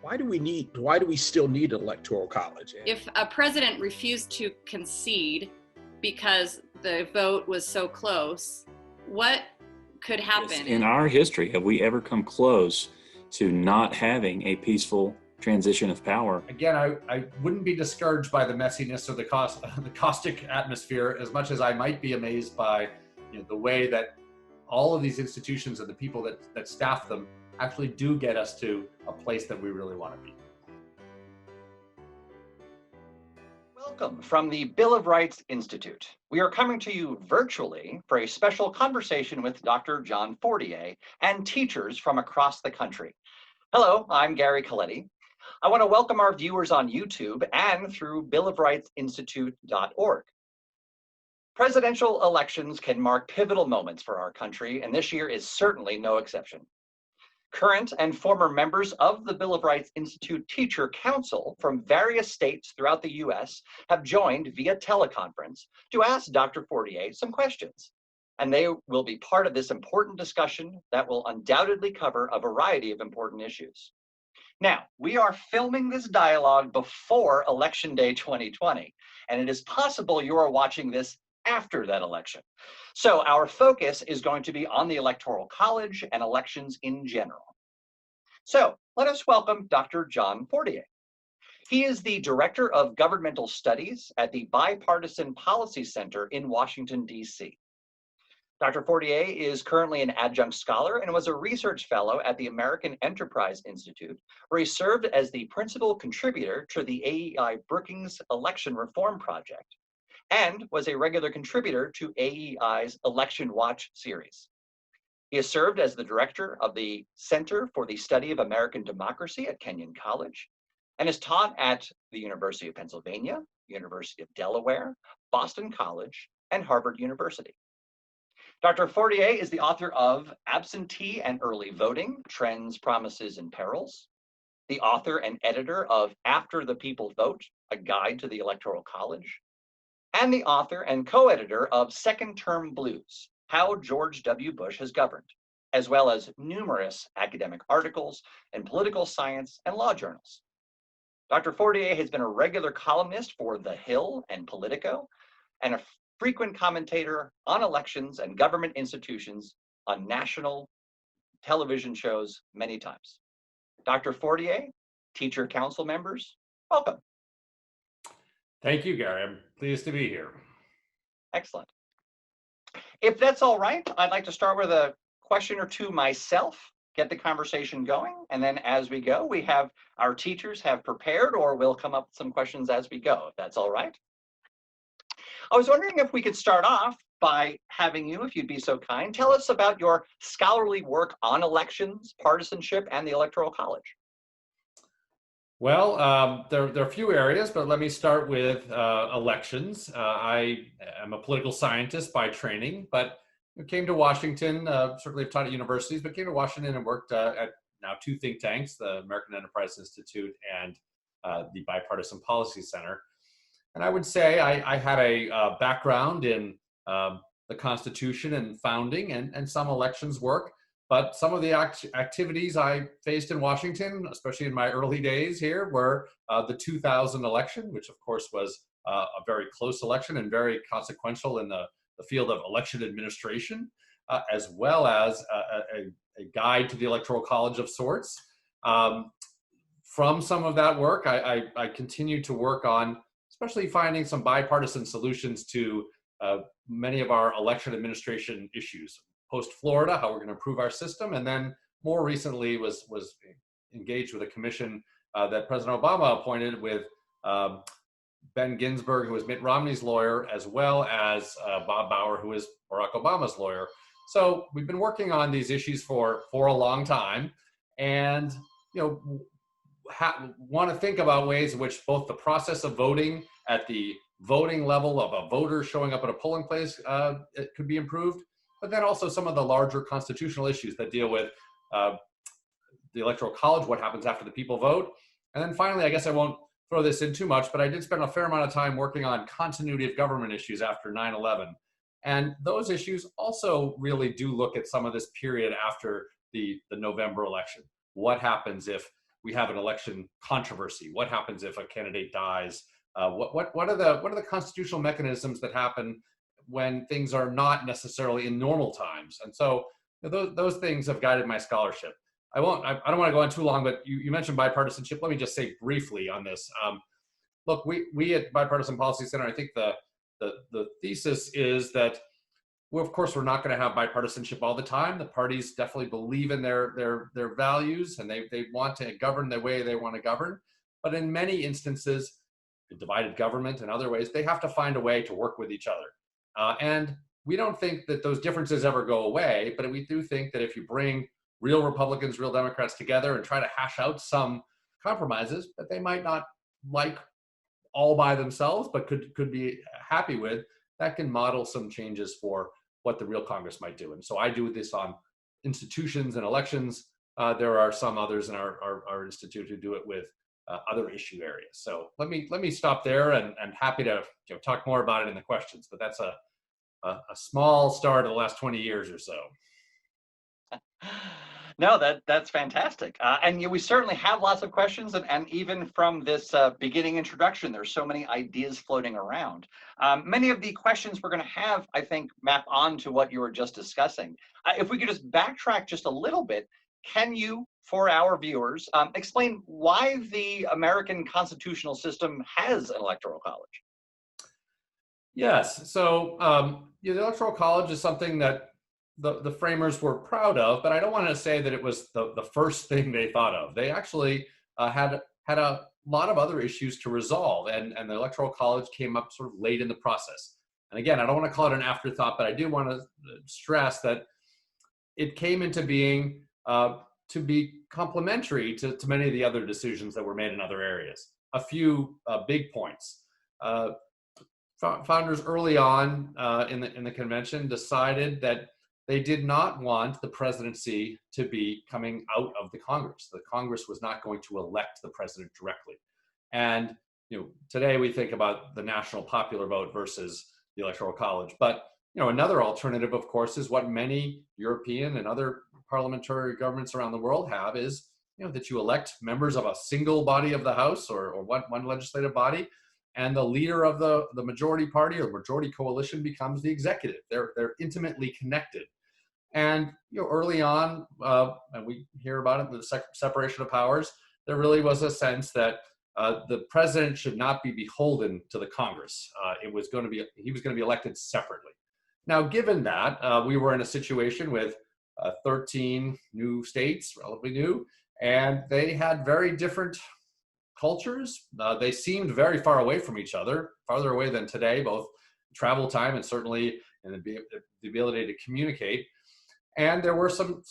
Why do we still need an electoral college? If a president refused to concede because the vote was so close, what could happen? In our history, have we ever come close to not having a peaceful transition of power? Again, I wouldn't be discouraged by the messiness or the caustic atmosphere as much as I might be amazed by the way that all of these institutions and the people that staff them actually do get us to a place that we really want to be. Welcome from the Bill of Rights Institute. We are coming to you virtually for a special conversation with Dr. John Fortier and teachers from across the country. Hello, I'm Gary Coletti. I want to welcome our viewers on YouTube and through billofrightsinstitute.org. Presidential elections can mark pivotal moments for our country, and this year is certainly no exception. Current and former members of the Bill of Rights Institute Teacher Council from various states throughout the U.S. have joined via teleconference to ask Dr. Fortier some questions, and they will be part of this important discussion that will undoubtedly cover a variety of important issues. Now, we are filming this dialogue before Election Day 2020, and it is possible you are watching this after that election. So our focus is going to be on the Electoral College and elections in general. So let us welcome Dr. John Fortier. He is the Director of Governmental Studies at the Bipartisan Policy Center in Washington, D.C. Dr. Fortier is currently an adjunct scholar and was a research fellow at the American Enterprise Institute, where he served as the principal contributor to the AEI Brookings Election Reform Project, and was a regular contributor to AEI's Election Watch series. He has served as the director of the Center for the Study of American Democracy at Kenyon College, and has taught at the University of Pennsylvania, University of Delaware, Boston College, and Harvard University. Dr. Fortier is the author of Absentee and Early Voting, Trends, Promises, and Perils, the author and editor of After the People Vote, A Guide to the Electoral College, and the author and co-editor of Second Term Blues, How George W. Bush Has Governed, as well as numerous academic articles in political science and law journals. Dr. Fortier has been a regular columnist for The Hill and Politico, and a frequent commentator on elections and government institutions on national television shows many times. Dr. Fortier, Teacher Council members, welcome. Thank you, Gary. I'm pleased to be here. Excellent. If that's all right, I'd like to start with a question or two myself, get the conversation going, and then as we go, we have our teachers have prepared, or we'll come up with some questions as we go, if that's all right. I was wondering if we could start off by having you, if you'd be so kind, tell us about your scholarly work on elections, partisanship, and the Electoral College. Well, there are a few areas, but let me start with elections. I am a political scientist by training, but came to Washington, certainly I've taught at universities, but came to Washington and worked at now two think tanks, the American Enterprise Institute and the Bipartisan Policy Center. And I would say I had a background in the Constitution and founding and some elections work. But some of the activities I faced in Washington, especially in my early days here, were the 2000 election, which of course was a very close election and very consequential in the field of election administration, as well as a guide to the Electoral College of sorts. From some of that work, I continued to work on especially finding some bipartisan solutions to many of our election administration issues. Post-Florida, how we're going to improve our system, and then more recently was engaged with a commission that President Obama appointed with Ben Ginsburg, who was Mitt Romney's lawyer, as well as Bob Bauer, who is Barack Obama's lawyer. So we've been working on these issues for a long time, and want to think about ways in which both the process of voting at the voting level of a voter showing up at a polling place it could be improved, but then also some of the larger constitutional issues that deal with the Electoral College, what happens after the people vote. And then finally, I guess I won't throw this in too much, but I did spend a fair amount of time working on continuity of government issues after 9/11. And those issues also really do look at some of this period after the November election. What happens if we have an election controversy. What happens if a candidate dies? What are the constitutional mechanisms that happen when things are not necessarily in normal times? And so those things have guided my scholarship. I don't want to go on too long, but you mentioned bipartisanship. Let me just say briefly on this. Look, we at Bipartisan Policy Center, I think the thesis is that, well, of course, we're not going to have bipartisanship all the time. The parties definitely believe in their values, and they want to govern the way they want to govern. But in many instances, divided government and other ways, they have to find a way to work with each other. And we don't think that those differences ever go away, but we do think that if you bring real Republicans, real Democrats together and try to hash out some compromises that they might not like all by themselves, but could be happy with, that can model some changes for what the real Congress might do. And so I do this on institutions and elections. There are some others in our institute who do it with other issue areas. So let me stop there, and happy to talk more about it in the questions, but that's a small start of the last 20 years or so. No, that's fantastic. And we certainly have lots of questions, and even from this beginning introduction, there's so many ideas floating around. Many of the questions we're going to have, I think, map on to what you were just discussing. If we could just backtrack just a little bit, can you, for our viewers, explain why the American constitutional system has an electoral college? Yes, so the electoral college is something that the framers were proud of, but I don't want to say that it was the first thing they thought of. They actually had a lot of other issues to resolve, and the electoral college came up sort of late in the process. And again, I don't want to call it an afterthought, but I do want to stress that it came into being to be complementary to many of the other decisions that were made in other areas. A few big points. Founders early on in the convention decided that they did not want the presidency to be coming out of the Congress. The Congress was not going to elect the president directly. And today we think about the national popular vote versus the electoral college. But another alternative, of course, is what many European and other parliamentary governments around the world have, is that you elect members of a single body of the House or one legislative body, and the leader of the majority party or majority coalition becomes the executive. They're intimately connected. And early on, and we hear about it, the separation of powers, there really was a sense that the president should not be beholden to the Congress. He was going to be elected separately. Now, given that, we were in a situation with 13 new states, relatively new, and they had very different cultures. They seemed very far away from each other, farther away than today, both travel time and certainly in the ability to communicate. And there were some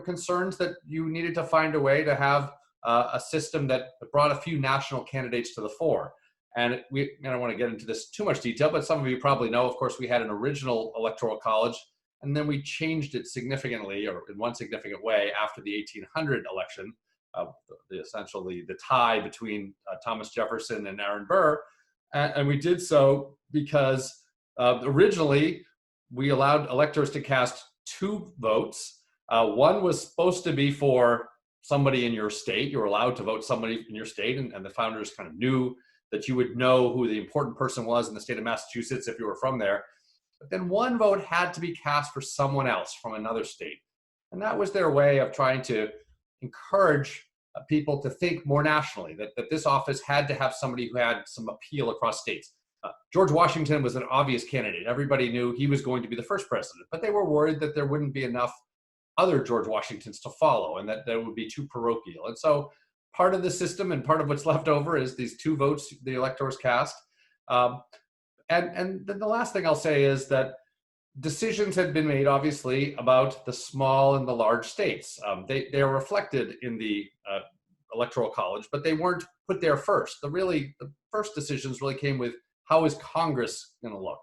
concerns that you needed to find a way to have a system that brought a few national candidates to the fore. And I don't want to get into this too much detail, but some of you probably know, of course, we had an original electoral college, and then we changed it significantly, or in one significant way, after the 1800 election, essentially the tie between Thomas Jefferson and Aaron Burr. And we did so because originally we allowed electors to cast 2 votes. One was supposed to be for somebody in your state. You were allowed to vote somebody in your state, and the founders kind of knew that you would know who the important person was in the state of Massachusetts if you were from there. But then one vote had to be cast for someone else from another state. And that was their way of trying to encourage people to think more nationally, that this office had to have somebody who had some appeal across states. George Washington was an obvious candidate. Everybody knew he was going to be the first president, but they were worried that there wouldn't be enough other George Washingtons to follow and that would be too parochial. And so part of the system and part of what's left over is these 2 votes the electors cast. And then the last thing I'll say is that decisions had been made, obviously, about the small and the large states. They are reflected in the electoral college, but they weren't put there first. The first decisions really came with, how is Congress going to look?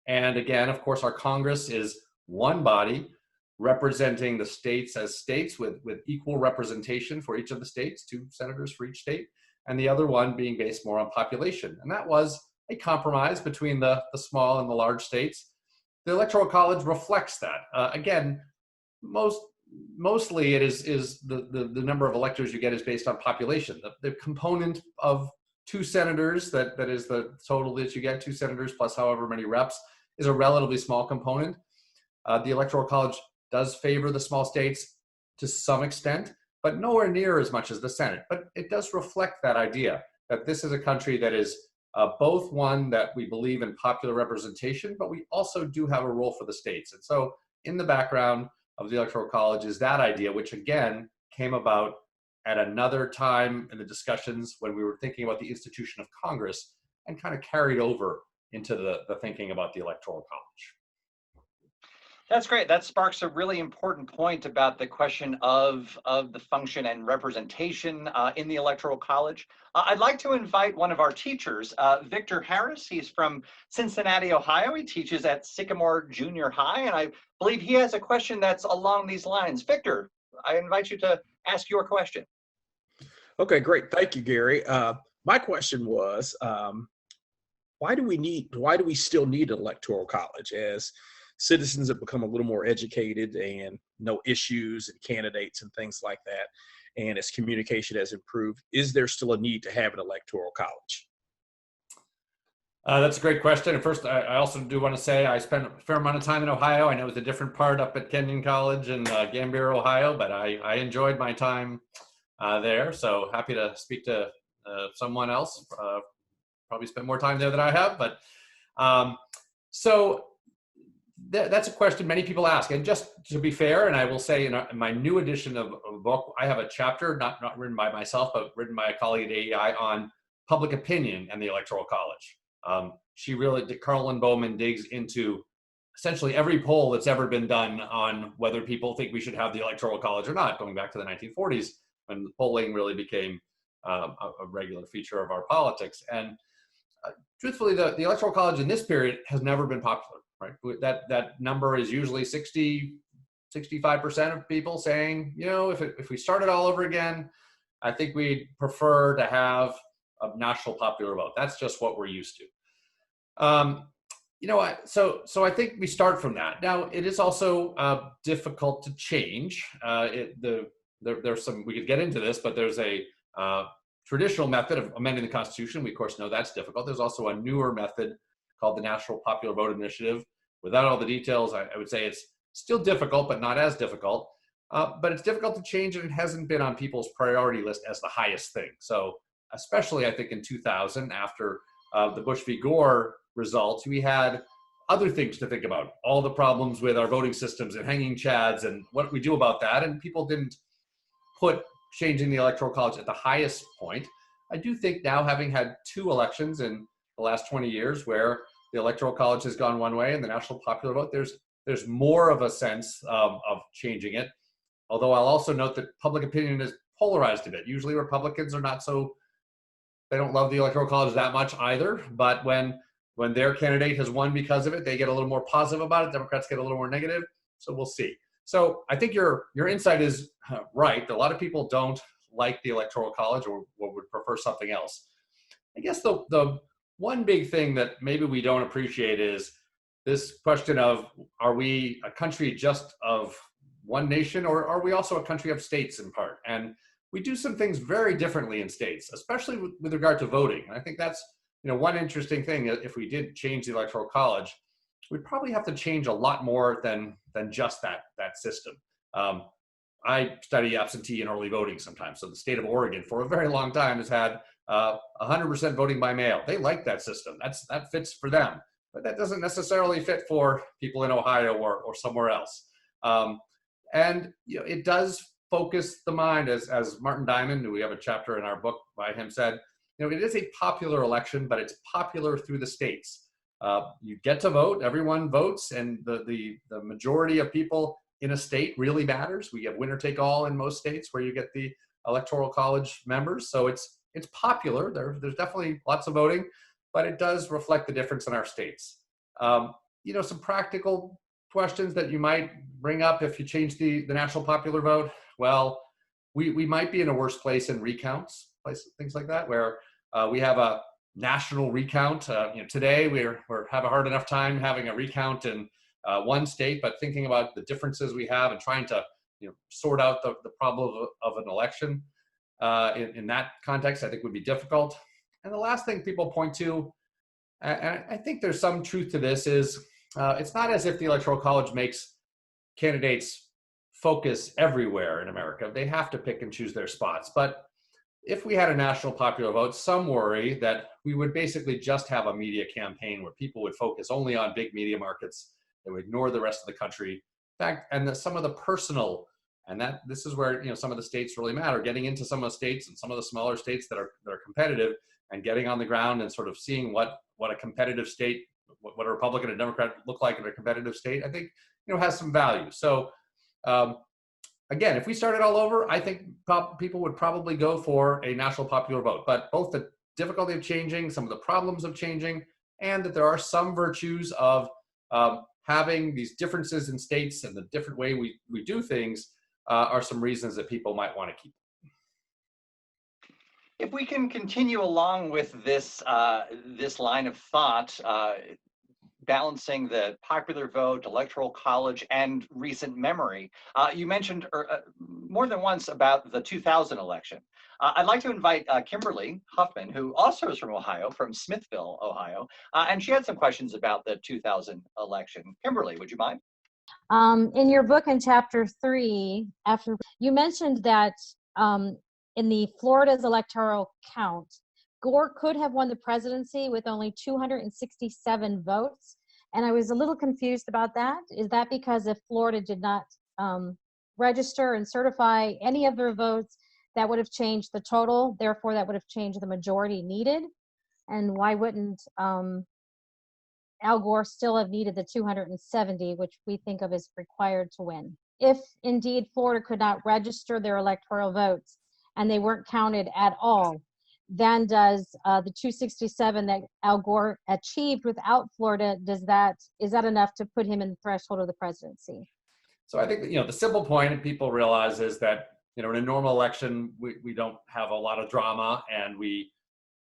And again, of course, our Congress is one body representing the states as states with equal representation for each of the states, 2 senators for each state, and the other one being based more on population. And that was a compromise between the small and the large states. The Electoral College reflects that. Again, most mostly it is the number of electors you get is based on population. The component of 2 senators, that is the total that you get, 2 senators plus however many reps, is a relatively small component. The Electoral College does favor the small states to some extent, but nowhere near as much as the Senate. But it does reflect that idea that this is a country that is both one that we believe in popular representation, but we also do have a role for the states. And so in the background of the Electoral College is that idea, which again came about at another time in the discussions when we were thinking about the institution of Congress, and kind of carried over into the thinking about the Electoral College. That's great. That sparks a really important point about the question of the function and representation in the Electoral College. I'd like to invite one of our teachers, Victor Harris. He's from Cincinnati, Ohio. He teaches at Sycamore Junior High, and I believe he has a question that's along these lines. Victor, I invite you to ask your question. Okay, great. Thank you, Gary. My question was, why do we still need an electoral college as citizens have become a little more educated and know issues and candidates and things like that, and as communication has improved? Is there still a need to have an electoral college? That's a great question. And first, I also do want to say I spent a fair amount of time in Ohio. I know it was a different part up at Kenyon College in Gambier, Ohio, but I enjoyed my time there. So happy to speak to someone else. Probably spent more time there than I have, but so that's a question many people ask. And just to be fair, and I will say in my new edition of a book, I have a chapter, not written by myself, but written by a colleague at AEI on public opinion and the Electoral College. Carolyn Bowman digs into essentially every poll that's ever been done on whether people think we should have the Electoral College or not, going back to the 1940s when polling really became a regular feature of our politics. And truthfully, the Electoral College in this period has never been popular, right? That number is usually 65% of people saying, if we started all over again, I think we'd prefer to have a national popular vote. That's just what we're used to. So I think we start from that. Now, it is also difficult to change. There's some, we could get into this, but there's a traditional method of amending the Constitution. We, of course, know that's difficult. There's also a newer method called the National Popular Vote Initiative. Without all the details, I would say it's still difficult, but not as difficult. But it's difficult to change, and it hasn't been on people's priority list as the highest thing. So especially, I think, in 2000, after the Bush v. Gore results, we had other things to think about, all the problems with our voting systems and hanging chads and what we do about that. And people didn't put changing the Electoral College at the highest point. I do think now, having had 2 elections in the last 20 years where the Electoral College has gone one way and the national popular vote, there's more of a sense of changing it. Although I'll also note that public opinion is polarized a bit. Usually Republicans are they don't love the Electoral College that much either. But when their candidate has won because of it, they get a little more positive about it. Democrats get a little more negative. So we'll see. So I think your insight is right. A lot of people don't like the Electoral College or would prefer something else. I guess the one big thing that maybe we don't appreciate is this question of, are we a country just of one nation, or are we also a country of states in part? And we do some things very differently in states, especially with regard to voting. And I think that's one interesting thing. If we did change the Electoral College, we'd probably have to change a lot more than just that system. I study absentee and early voting sometimes. So the state of Oregon for a very long time has had 100% voting by mail. They like that system. That fits for them, but that doesn't necessarily fit for people in Ohio or somewhere else. And it does focus the mind, as Martin Diamond, who we have a chapter in our book by him, said, it is a popular election, but it's popular through the states. You get to vote, everyone votes, and the majority of people in a state really matters. We have winner take all in most states where you get the Electoral College members. So it's popular. There's definitely lots of voting, but it does reflect the difference in our states. Some practical questions that you might bring up if you change the national popular vote. Well, we might be in a worse place in recounts, things like that, where we have a national recount. Today we have a hard enough time having a recount in one state, but thinking about the differences we have and trying to sort out the problem of an election in that context, I think would be difficult. And the last thing people point to, and I think there's some truth to this, is it's not as if the Electoral College makes candidates focus everywhere in America. They have to pick and choose their spots. But if we had a national popular vote, some worry that we would basically just have a media campaign where people would focus only on big media markets. They would ignore the rest of the country. In fact, and some of the personal, and that this is where some of the states really matter. Getting into some of the states and some of the smaller states that are competitive, and getting on the ground and sort of seeing what a competitive state, what a Republican and Democrat look like in a competitive state, I think has some value. So again, if we started all over, I think people would probably go for a national popular vote. But both the difficulty of changing, some of the problems of changing, and that there are some virtues of having these differences in states and the different way we do things are some reasons that people might want to keep. If we can continue along with this this line of thought, balancing the popular vote, electoral college, and recent memory, you mentioned more than once about the 2000 election. I'd like to invite Kimberly Huffman, who also is from Ohio, from Smithville, Ohio, and she had some questions about the 2000 election. Kimberly, would you mind? In your book in chapter 3, after you mentioned that in the Florida's electoral count, Gore could have won the presidency with only 267 votes. And I was a little confused about that. Is that because if Florida did not register and certify any of their votes, that would have changed the total, therefore that would have changed the majority needed? And why wouldn't Al Gore still have needed the 270, which we think of as required to win? If indeed Florida could not register their electoral votes and they weren't counted at all, then does the 267 that Al Gore achieved without Florida, is that enough to put him in the threshold of the presidency? So I think the simple point that people realize is that in a normal election we don't have a lot of drama, and we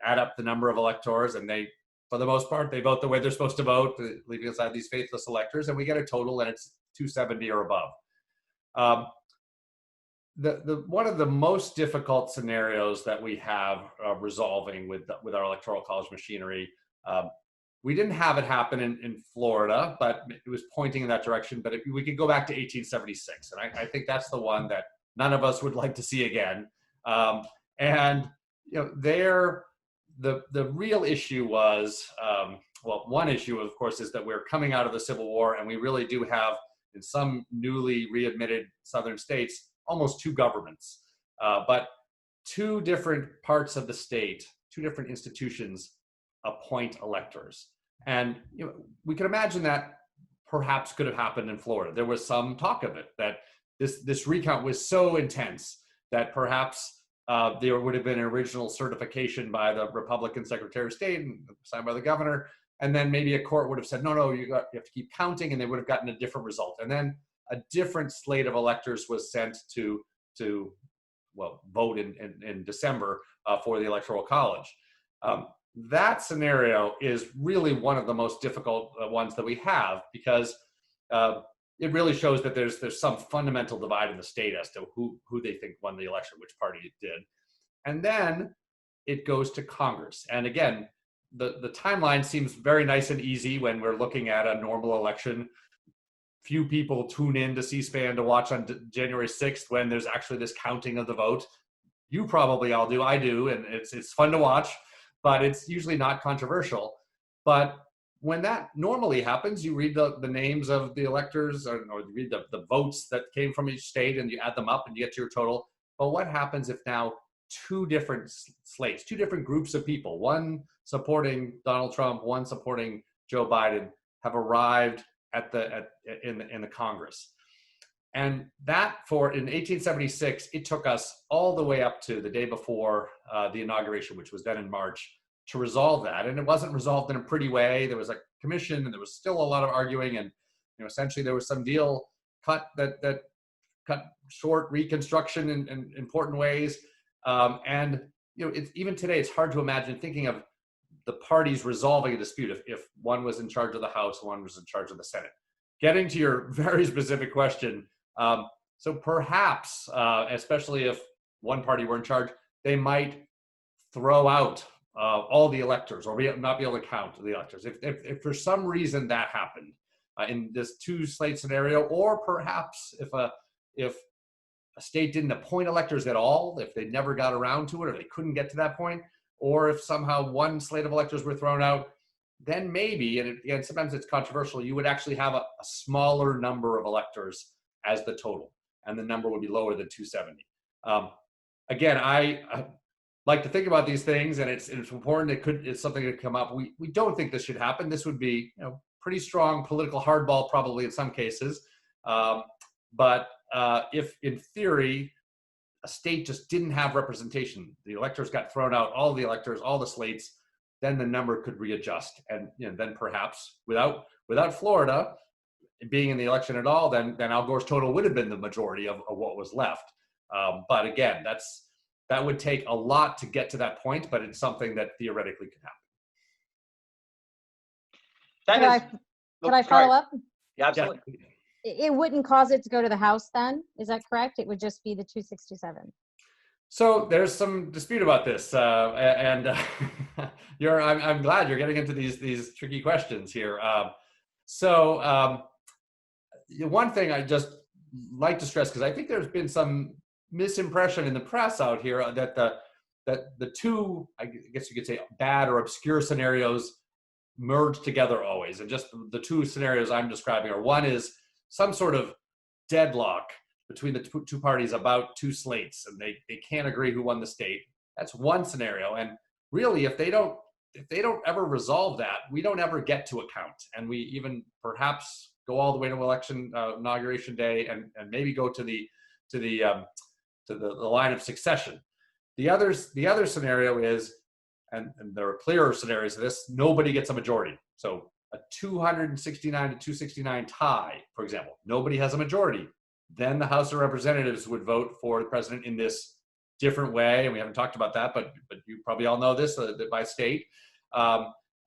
add up the number of electors, and they, for the most part, they vote the way they're supposed to vote, leaving aside these faithless electors, and we get a total, and it's 270 or above. One of the most difficult scenarios that we have resolving with our electoral college machinery, we didn't have it happen in Florida, but it was pointing in that direction. But we could go back to 1876, and I think that's the one that none of us would like to see again. And there, the real issue was, one issue, of course, is that we're coming out of the Civil War, and we really do have, in some newly readmitted southern states, almost two governments, but two different parts of the state, two different institutions appoint electors. And we can imagine that perhaps could have happened in Florida. There was some talk of it, that this recount was so intense that perhaps there would have been an original certification by the Republican Secretary of State and signed by the governor, and then maybe a court would have said, no, you have to keep counting, and they would have gotten a different result. And then a different slate of electors was sent to vote in December for the Electoral College. That scenario is really one of the most difficult ones that we have, because it really shows that there's some fundamental divide in the state as to who they think won the election, which party it did. And then it goes to Congress. And again, the timeline seems very nice and easy when we're looking at a normal election. Few people tune in to C-SPAN to watch on January 6th when there's actually this counting of the vote. You probably all do, I do, and it's fun to watch, but it's usually not controversial. But when that normally happens, you read the names of the electors, or you read the votes that came from each state, and you add them up and you get to your total. But what happens if now two different slates, two different groups of people, one supporting Donald Trump, one supporting Joe Biden, have arrived in the Congress? And that, in 1876, it took us all the way up to the day before the inauguration, which was then in March, to resolve that. And it wasn't resolved in a pretty way. There was a commission, and there was still a lot of arguing, and essentially there was some deal cut that cut short Reconstruction in important ways. And even today, it's hard to imagine thinking of the parties resolving a dispute if one was in charge of the House, one was in charge of the Senate. Getting to your very specific question, So perhaps, especially if one party were in charge, they might throw out all the electors, or not be able to count the electors. If for some reason that happened in this two slate scenario, or perhaps if a state didn't appoint electors at all, if they never got around to it, or they couldn't get to that point, or if somehow one slate of electors were thrown out, then maybe, and again, sometimes it's controversial, you would actually have a smaller number of electors as the total, and the number would be lower than 270. Again, I like to think about these things, and it's important. It's something that could come up. We don't think this should happen. This would be, pretty strong political hardball probably in some cases. But if in theory a state just didn't have representation, the electors got thrown out, all the electors, all the slates, then the number could readjust, and then perhaps without Florida being in the election at all, then Al Gore's total would have been the majority of what was left. But again, that would take a lot to get to that point, but it's something that theoretically could happen. Could I follow up? Yeah, absolutely. It wouldn't cause it to go to the House then? Is that correct? It would just be the 267. So there's some dispute about this, and I'm glad you're getting into these tricky questions here. One thing I just like to stress, because I think there's been some misimpression in the press out here that the two, I guess you could say, bad or obscure scenarios merge together always, and just the two scenarios I'm describing are, one is some sort of deadlock between the two parties about two slates, and they can't agree who won the state. That's one scenario, and really, if they don't ever resolve that, we don't ever get to a count, and we even perhaps go all the way to election inauguration day, and maybe go to the line of succession. The other scenario is, and there are clearer scenarios of this, nobody gets a majority. So a 269 to 269 tie, for example, nobody has a majority. Then the House of Representatives would vote for the president in this different way, and we haven't talked about that, but you probably all know this by state.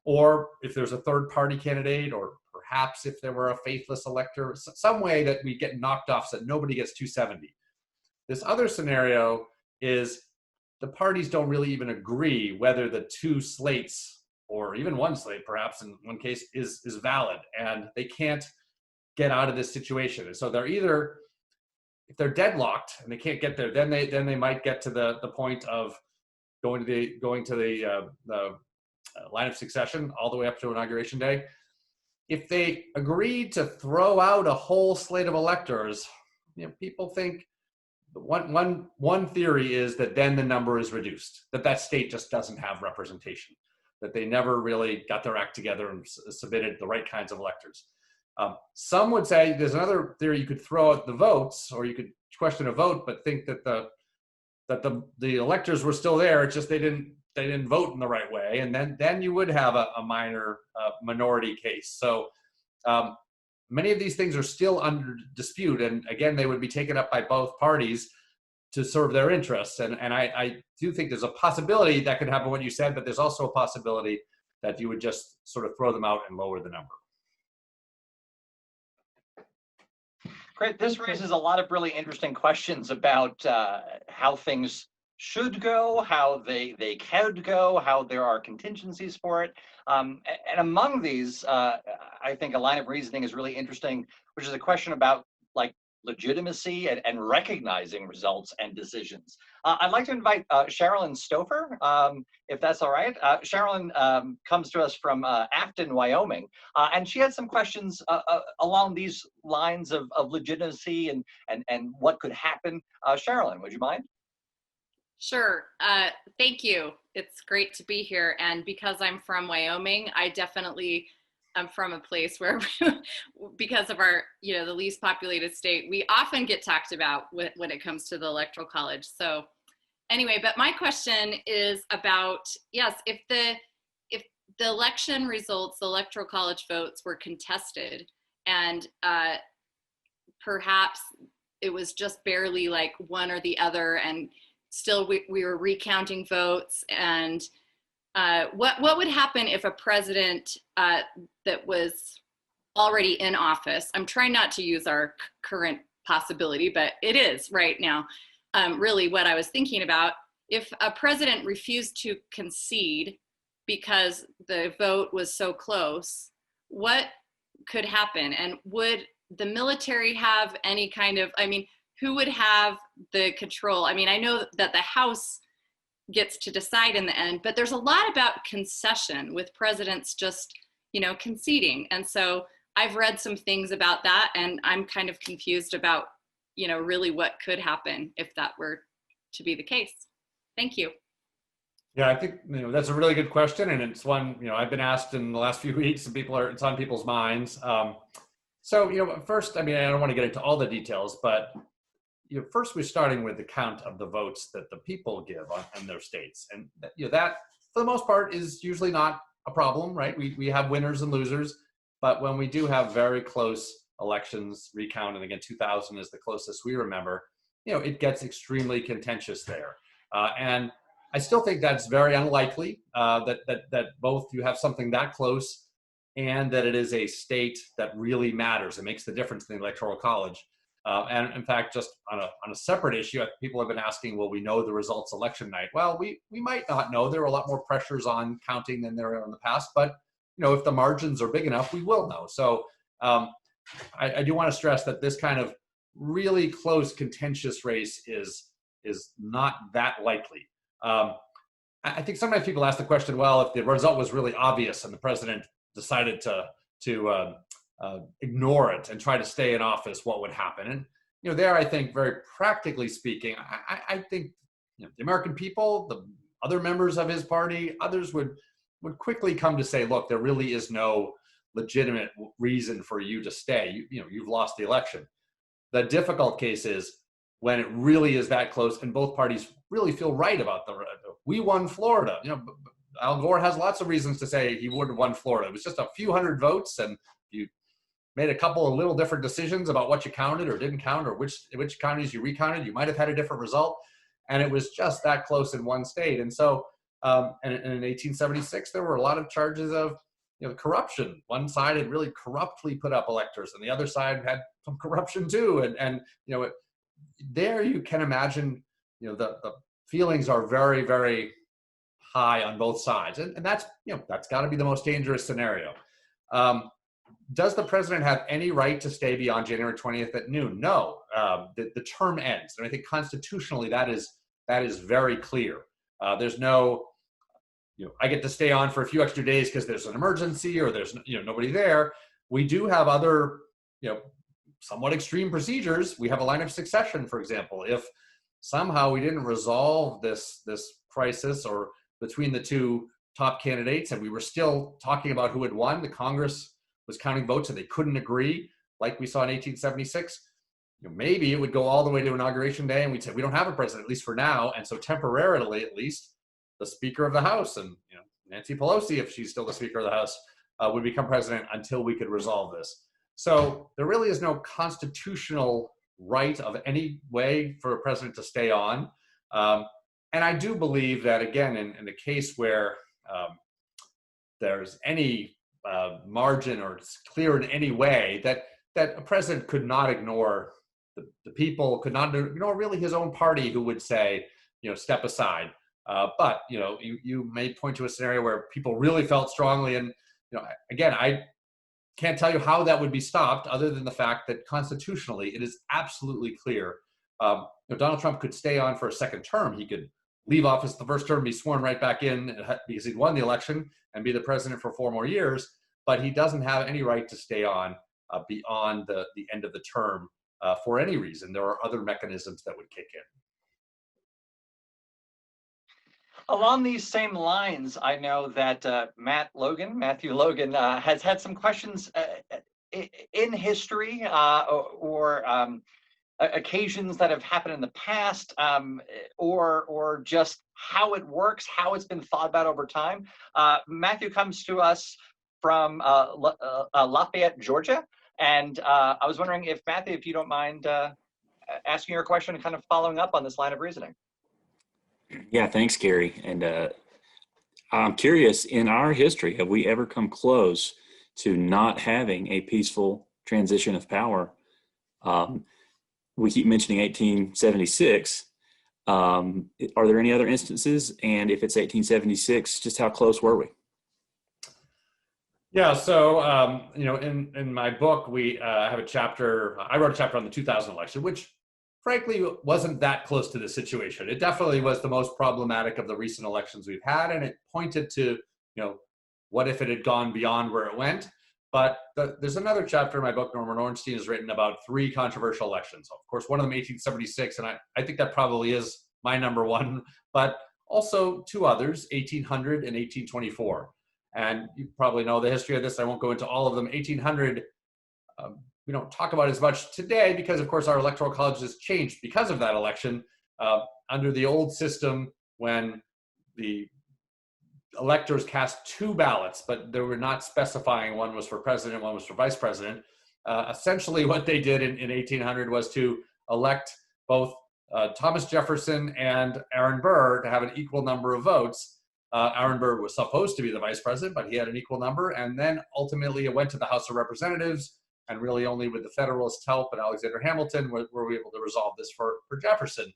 Or if there's a third party candidate, or perhaps if there were a faithless elector, some way that we get knocked off so that nobody gets 270. This other scenario is the parties don't really even agree whether the two slates, or even one slate perhaps in one case, is valid, and they can't get out of this situation. And so they're either, if they're deadlocked and they can't get there, then they might get to the point of going to the line of succession all the way up to inauguration day. If they agreed to throw out a whole slate of electors, people think one theory is that then the number is reduced, that state just doesn't have representation, that they never really got their act together and submitted the right kinds of electors. Some would say there's another theory: you could throw out the votes, or you could question a vote, but think that the electors were still there. It's just they didn't vote in the right way, and then you would have a minor minority case. So many of these things are still under dispute, and again, they would be taken up by both parties to serve their interests. And I do think there's a possibility that could happen what you said, but there's also a possibility that you would just sort of throw them out and lower the number. Great. This raises a lot of really interesting questions about how things should go, how they could go, how there are contingencies for it. And among these, I think a line of reasoning is really interesting, which is a question about legitimacy and recognizing results and decisions. I'd like to invite Sherilyn Stouffer, if that's all right. Sherilyn comes to us from Afton, Wyoming, and she had some questions along these lines of legitimacy and what could happen. Sherilyn, would you mind? Sure. Thank you. It's great to be here. And because I'm from Wyoming, I definitely am from a place where, because of our, the least populated state, we often get talked about when it comes to the Electoral College. So anyway, but my question is about, yes, if the election results, the Electoral College votes were contested, and perhaps it was just barely like one or the other, and still we were recounting votes, and what would happen if a president that was already in office, I'm trying not to use our current possibility, but it is right now. Really what I was thinking about, if a president refused to concede because the vote was so close, what could happen? And would the military have any kind of, I mean, who would have the control? I mean, I know that the House gets to decide in the end, but there's a lot about concession with presidents just, you know, conceding. And so I've read some things about that, and I'm kind of confused about, you know, really what could happen if that were to be the case. Thank you. Yeah, I think, you know, that's a really good question, and it's one, you know, I've been asked in the last few weeks, and it's on people's minds. So, you know, first, I mean, I don't want to get into all the details, but you know, first we're starting with the count of the votes that the people give in their states, and you know, that for the most part is usually not a problem, right? We have winners and losers, but when we do have very close elections, recount, and again, 2000 is the closest we remember, you know, it gets extremely contentious there, and I still think that's very unlikely that both you have something that close and that it is a state that really matters. It makes the difference in the Electoral College. And in fact, just on a separate issue, people have been asking, will we know the results election night? Well, we might not know. There are a lot more pressures on counting than there are in the past, but you know, if the margins are big enough, we will know. So I do want to stress that this kind of really close, contentious race is not that likely. I think sometimes people ask the question, well, if the result was really obvious and the president decided to ignore it and try to stay in office, what would happen? And you know, there, I think, very practically speaking, I think, you know, the American people, the other members of his party, others would quickly come to say, look, there really is no legitimate reason for you to stay. You know, you've lost the election. The difficult case is when it really is that close and both parties really feel right about we won Florida. You know, Al Gore has lots of reasons to say he would have won Florida. It was just a few hundred votes, and you made a couple of little different decisions about what you counted or didn't count, or which counties you recounted. You might have had a different result, and it was just that close in one state. And so, and in 1876, there were a lot of charges of, you know, corruption. One side had really corruptly put up electors, and the other side had some corruption too. And you know, there you can imagine, you know, the feelings are very, very high on both sides, and that's, you know, that's got to be the most dangerous scenario. Does the president have any right to stay beyond January 20th at noon? No. The term ends, and I think constitutionally that is very clear. There's no, you know, I get to stay on for a few extra days because there's an emergency or there's, you know, nobody there. We do have other, you know, somewhat extreme procedures. We have a line of succession, for example. If somehow we didn't resolve this crisis or between the two top candidates, and we were still talking about who had won, the Congress was counting votes and they couldn't agree, like we saw in 1876, you know, maybe it would go all the way to Inauguration Day, and we'd say, we don't have a president, at least for now. And so temporarily, at least, the Speaker of the House, and you know, Nancy Pelosi, if she's still the Speaker of the House, would become president until we could resolve this. So there really is no constitutional right of any way for a president to stay on. And I do believe that, again, in the case where there's any margin or it's clear in any way that a president could not ignore the people, could not ignore really his own party, who would say, you know, step aside. But, you know, you may point to a scenario where people really felt strongly, and, you know, again, I can't tell you how that would be stopped other than the fact that constitutionally it is absolutely clear. You know, Donald Trump could stay on for a second term. He could leave office the first term, be sworn right back in because he'd won the election, and be the president for 4 more years. But he doesn't have any right to stay on beyond the end of the term for any reason. There are other mechanisms that would kick in. Along these same lines, I know that Matthew Logan, has had some questions in history or occasions that have happened in the past, or just how it works, how it's been thought about over time. Matthew comes to us from Lafayette, Georgia, and I was wondering if, Matthew, if you don't mind asking your question and kind of following up on this line of reasoning. Yeah, thanks, Gary. And I'm curious, in our history, have we ever come close to not having a peaceful transition of power? we keep mentioning 1876. Are there any other instances? And if it's 1876, just how close were we? Yeah, so in my book, we have a chapter. I wrote a chapter on the 2000 election, which frankly wasn't that close to the situation. It definitely was the most problematic of the recent elections we've had, and it pointed to, what if it had gone beyond where it went. But there's another chapter in my book, Norman Ornstein has written about 3 controversial elections. Of course, one of them 1876, and I think that probably is my number one, but also 2 others, 1800 and 1824. And you probably know the history of this. I won't go into all of them. 1800, we don't talk about as much today because, of course, our electoral college has changed because of that election. Under the old system, when the electors cast 2 ballots, but they were not specifying one was for president, one was for vice president. Essentially, what they did in 1800 was to elect both Thomas Jefferson and Aaron Burr to have an equal number of votes. Aaron Burr was supposed to be the vice president, but he had an equal number. And then ultimately it went to the House of Representatives, and really only with the Federalist help and Alexander Hamilton were we able to resolve this for Jefferson.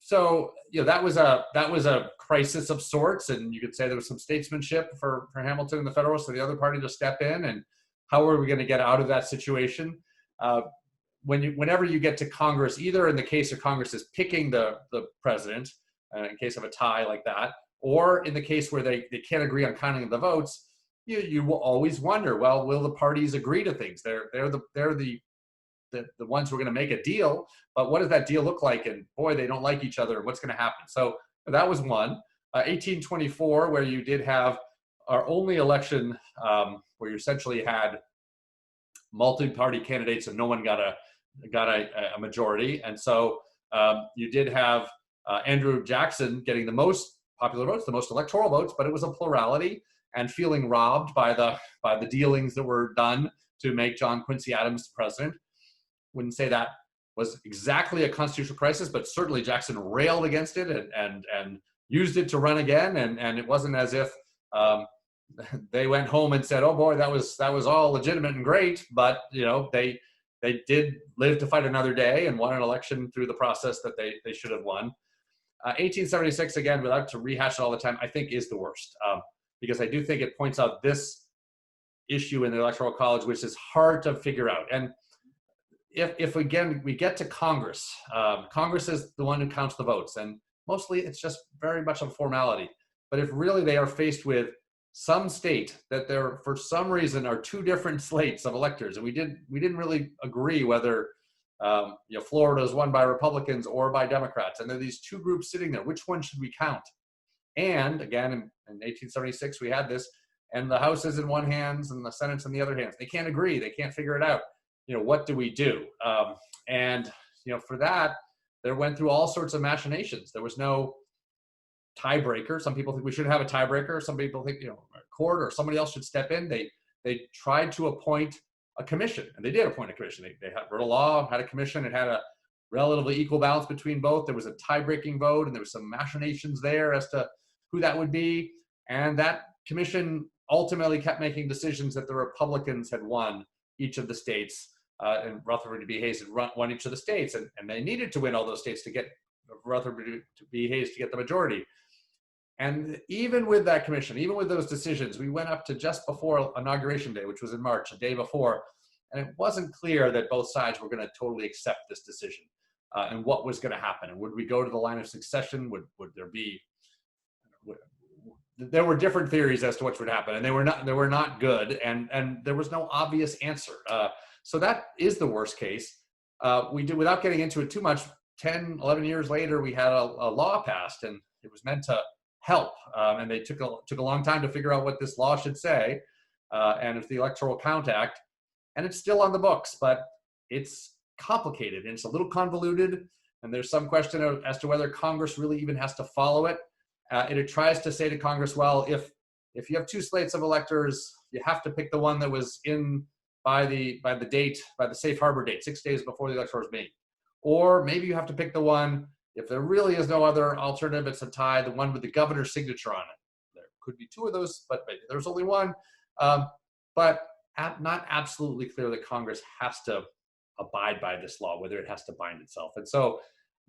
So that was a crisis of sorts, and you could say there was some statesmanship for Hamilton and the Federalists and the other party to step in. And how are we going to get out of that situation? Whenever you get to Congress, either in the case of Congress is picking the president, in case of a tie like that, or in the case where they can't agree on counting the votes, you will always wonder, well, will the parties agree to things? They're the ones who are going to make a deal, but what does that deal look like? And boy, they don't like each other. What's going to happen? So that was one. 1824, where you did have our only election where you essentially had multi-party candidates and no one got a majority. And so you did have Andrew Jackson getting the most popular votes, the most electoral votes, but it was a plurality, and feeling robbed by the dealings that were done to make John Quincy Adams president. Wouldn't say that was exactly a constitutional crisis, but certainly Jackson railed against it and used it to run again. And it wasn't as if they went home and said, "Oh boy, that was all legitimate and great," but they did live to fight another day and won an election through the process that they should have won. 1876, again, without to rehash it all the time, I think is the worst, because I do think it points out this issue in the Electoral College, which is hard to figure out. And if again we get to Congress, Congress is the one who counts the votes, and mostly it's just very much a formality. But if really they are faced with some state that there for some reason are 2 different slates of electors, and we didn't really agree whether Florida is won by Republicans or by Democrats, and there are these 2 groups sitting there. Which one should we count? And again, in 1876, we had this, and the House is in one hands and the Senate's in the other hands. They can't agree. They can't figure it out. What do we do? And for that, there went through all sorts of machinations. There was no tiebreaker. Some people think we should have a tiebreaker. Some people think a court or somebody else should step in. They tried to appoint a commission, and they did appoint a commission. They wrote a law, had a commission. It had a relatively equal balance between both. There was a tie-breaking vote, and there was some machinations there as to who that would be. And that commission ultimately kept making decisions that the Republicans had won each of the states, and Rutherford B. Hayes had won each of the states, and they needed to win all those states to get Rutherford B. Hayes to get the majority. And even with that commission, even with those decisions, we went up to just before Inauguration Day, which was in March, a day before, and it wasn't clear that both sides were going to totally accept this decision, and what was going to happen. And would we go to the line of succession? Would there be? There were different theories as to what would happen, and they were not good, and there was no obvious answer. So that is the worst case. We did, without getting into it too much, 10, 11 years later, we had a law passed, and it was meant to help. And they took a long time to figure out what this law should say. And it's the Electoral Count Act. And it's still on the books, but it's complicated and it's a little convoluted. And there's some question as to whether Congress really even has to follow it. And it tries to say to Congress, well, if you have 2 slates of electors, you have to pick the one that was in by the safe harbor date, 6 days before the election was made. Or maybe you have to pick the one, if there really is no other alternative, it's a tie, the one with the governor's signature on it. There could be 2 of those, but maybe there's only one. But not absolutely clear that Congress has to abide by this law, whether it has to bind itself. And so,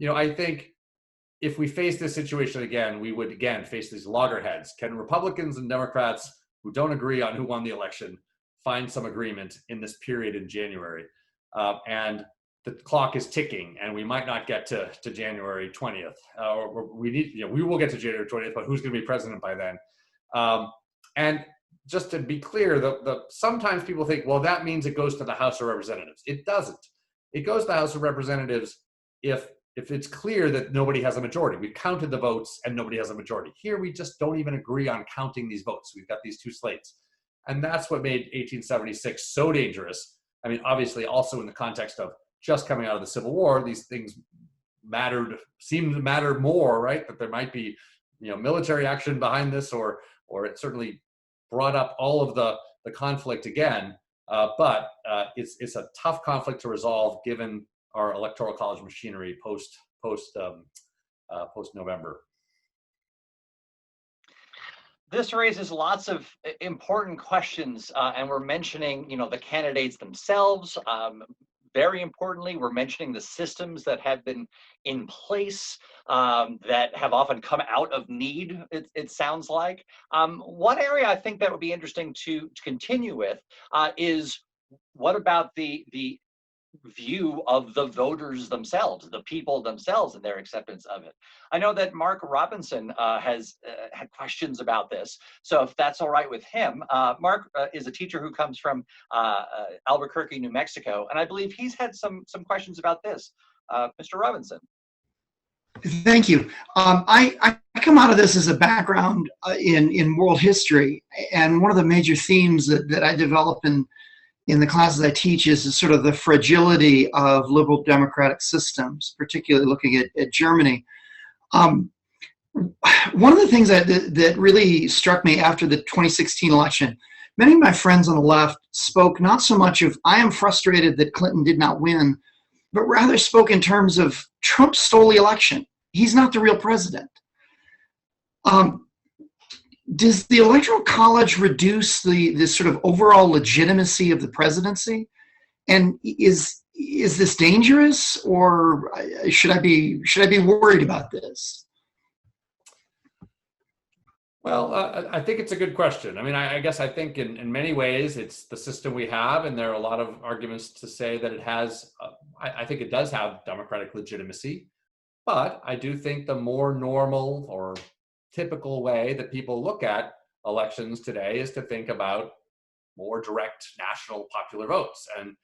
I think if we face this situation again, we would again face these loggerheads. Can Republicans and Democrats who don't agree on who won the election find some agreement in this period in January? And the clock is ticking, and we might not get to January 20th. Or we will get to January 20th, but who's going to be president by then? And just to be clear, sometimes people think, well, that means it goes to the House of Representatives. It doesn't. It goes to the House of Representatives if it's clear that nobody has a majority. We've counted the votes and nobody has a majority. Here, we just don't even agree on counting these votes. We've got these two slates. And that's what made 1876 so dangerous. I mean, obviously, also in the context of just coming out of the Civil War, these things seemed to matter more, right? That there might be, military action behind this, or it certainly brought up all of the conflict again. But it's a tough conflict to resolve given our electoral college machinery post November. This raises lots of important questions, and we're mentioning, the candidates themselves. Very importantly, we're mentioning the systems that have been in place that have often come out of need, it sounds like. One area I think that would be interesting to continue with is what about the view of the voters themselves, the people themselves, and their acceptance of it. I know that Mark Robinson has had questions about this, so if that's all right with him. Mark is a teacher who comes from Albuquerque, New Mexico, and I believe he's had some questions about this. Mr. Robinson. Thank you. I come out of this as a background in world history, and one of the major themes that I develop in the classes I teach is sort of the fragility of liberal democratic systems, particularly looking at Germany. One of the things that really struck me after the 2016 election, many of my friends on the left spoke not so much of, I am frustrated that Clinton did not win, but rather spoke in terms of Trump stole the election. He's not the real president. Does the Electoral College reduce the sort of overall legitimacy of the presidency? And is this dangerous, or should I be worried about this? Well, I think it's a good question. I mean, I guess I think in many ways it's the system we have, and there are a lot of arguments to say that it has. I think it does have democratic legitimacy, but I do think the more normal or typical way that people look at elections today is to think about more direct national popular votes. And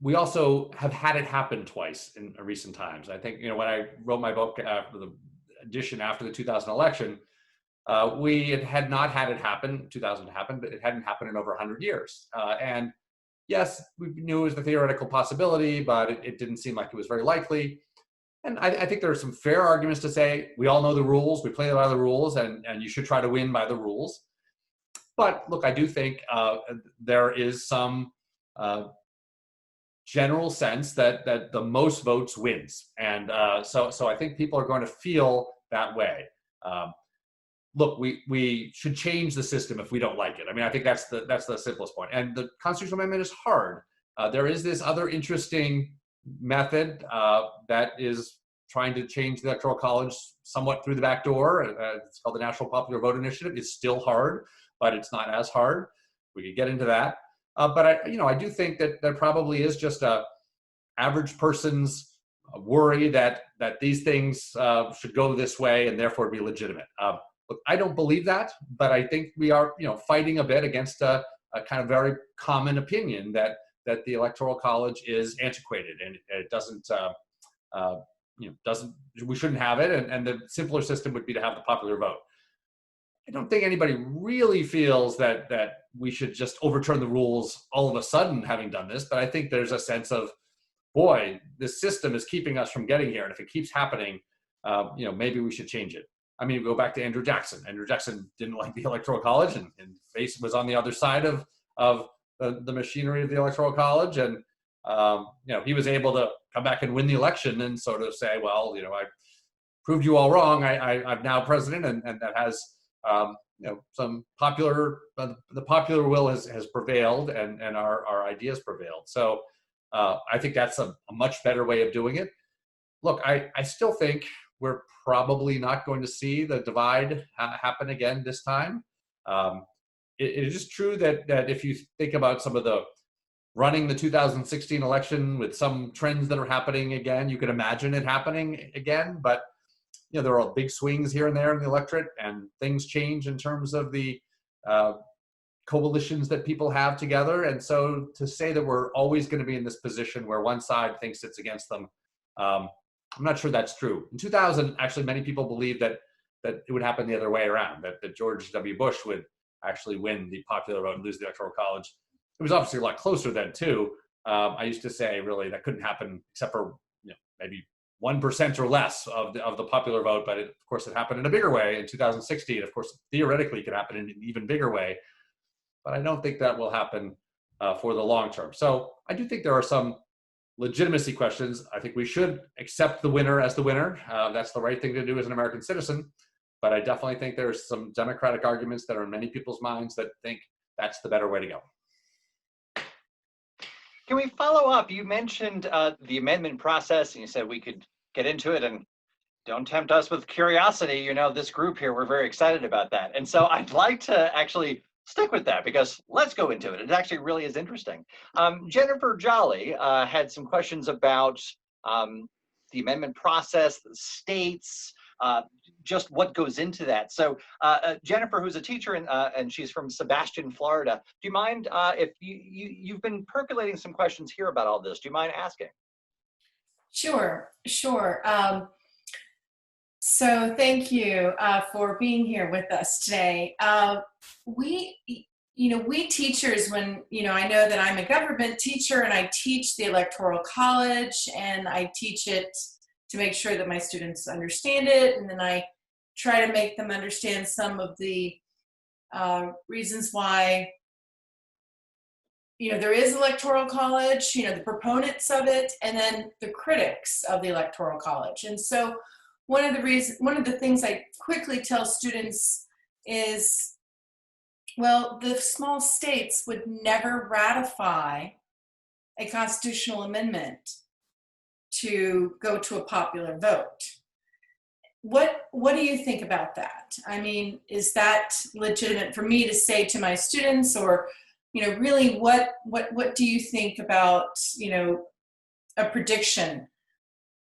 we also have had it happen twice in recent times. I think, when I wrote my book after the edition after the 2000 election, we had not had it happen, 2000 happened, but it hadn't happened in over 100 years. And yes, we knew it was the theoretical possibility, but it didn't seem like it was very likely. And I think there are some fair arguments to say, we all know the rules, we play by the rules, and you should try to win by the rules. But look, I do think there is some general sense that the most votes wins. And so I think people are going to feel that way. Look, we should change the system if we don't like it. I mean, I think that's the simplest point. And the constitutional amendment is hard. There is this other interesting method that is trying to change the Electoral College somewhat through the back door. It's called the National Popular Vote Initiative. It's still hard, but it's not as hard. We could get into that. But I do think that there probably is just a average person's worry that these things should go this way and therefore be legitimate. Look, I don't believe that, but I think we are fighting a bit against a kind of very common opinion that the Electoral College is antiquated and it doesn't we shouldn't have it, and the simpler system would be to have the popular vote. I don't think anybody really feels that we should just overturn the rules all of a sudden having done this, but I think there's a sense of, boy, this system is keeping us from getting here, and if it keeps happening, maybe we should change it. I mean, go back to Andrew Jackson. Andrew Jackson didn't like the Electoral College and was on the other side of the machinery of the Electoral College, and he was able to come back and win the election and sort of say, well, I proved you all wrong. I'm now president, and that has some popular, the popular will has prevailed, and our ideas prevailed. So I think that's a much better way of doing it. Look, I still think we're probably not going to see the divide happen again this time. It is true that if you think about some of the running the 2016 election with some trends that are happening again, you could imagine it happening again. But there are big swings here and there in the electorate, and things change in terms of the coalitions that people have together. And so to say that we're always going to be in this position where one side thinks it's against them, I'm not sure that's true. In 2000, actually, many people believed that it would happen the other way around, that George W. Bush would actually win the popular vote and lose the Electoral College. It was obviously a lot closer then, too. I used to say, really, that couldn't happen except for maybe 1% or less of the popular vote, but of course it happened in a bigger way in 2016. Of course, theoretically, it could happen in an even bigger way, but I don't think that will happen for the long term. So I do think there are some legitimacy questions. I think we should accept the winner as the winner. That's the right thing to do as an American citizen. But I definitely think there's some democratic arguments that are in many people's minds that think that's the better way to go. Can we follow up? You mentioned the amendment process, and you said we could get into it, and don't tempt us with curiosity. This group here, we're very excited about that. And so I'd like to actually stick with that, because let's go into it. It actually really is interesting. Jennifer Jolly had some questions about the amendment process, the states, just what goes into that. So Jennifer, who's a teacher and she's from Sebastian, Florida, do you mind if you've been percolating some questions here about all this? Do you mind asking? Sure. So thank you for being here with us today. We teachers, when, I know that I'm a government teacher and I teach the Electoral College, and I teach it to make sure that my students understand it. And then I try to make them understand some of the reasons why, there is Electoral College, the proponents of it, and then the critics of the Electoral College. And so one of the things I quickly tell students is, well, the small states would never ratify a constitutional amendment to go to a popular vote. What do you think about that? I mean, is that legitimate for me to say to my students, or, really what do you think about, a prediction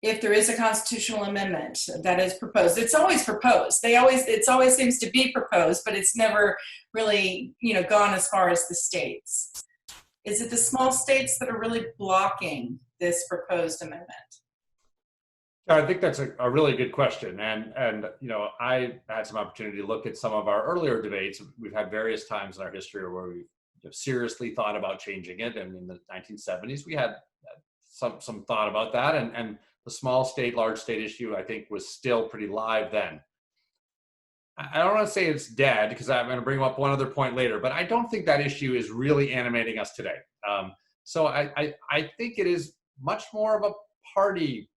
if there is a constitutional amendment that is proposed? It's always proposed. It always seems to be proposed, but it's never really, gone as far as the states. Is it the small states that are really blocking this proposed amendment? I think that's a really good question. And I had some opportunity to look at some of our earlier debates. We've had various times in our history where we've seriously thought about changing it. And in the 1970s, we had some thought about that. And the small state, large state issue, I think, was still pretty live then. I don't want to say it's dead, because I'm going to bring up one other point later, but I don't think that issue is really animating us today. So I think it is much more of a party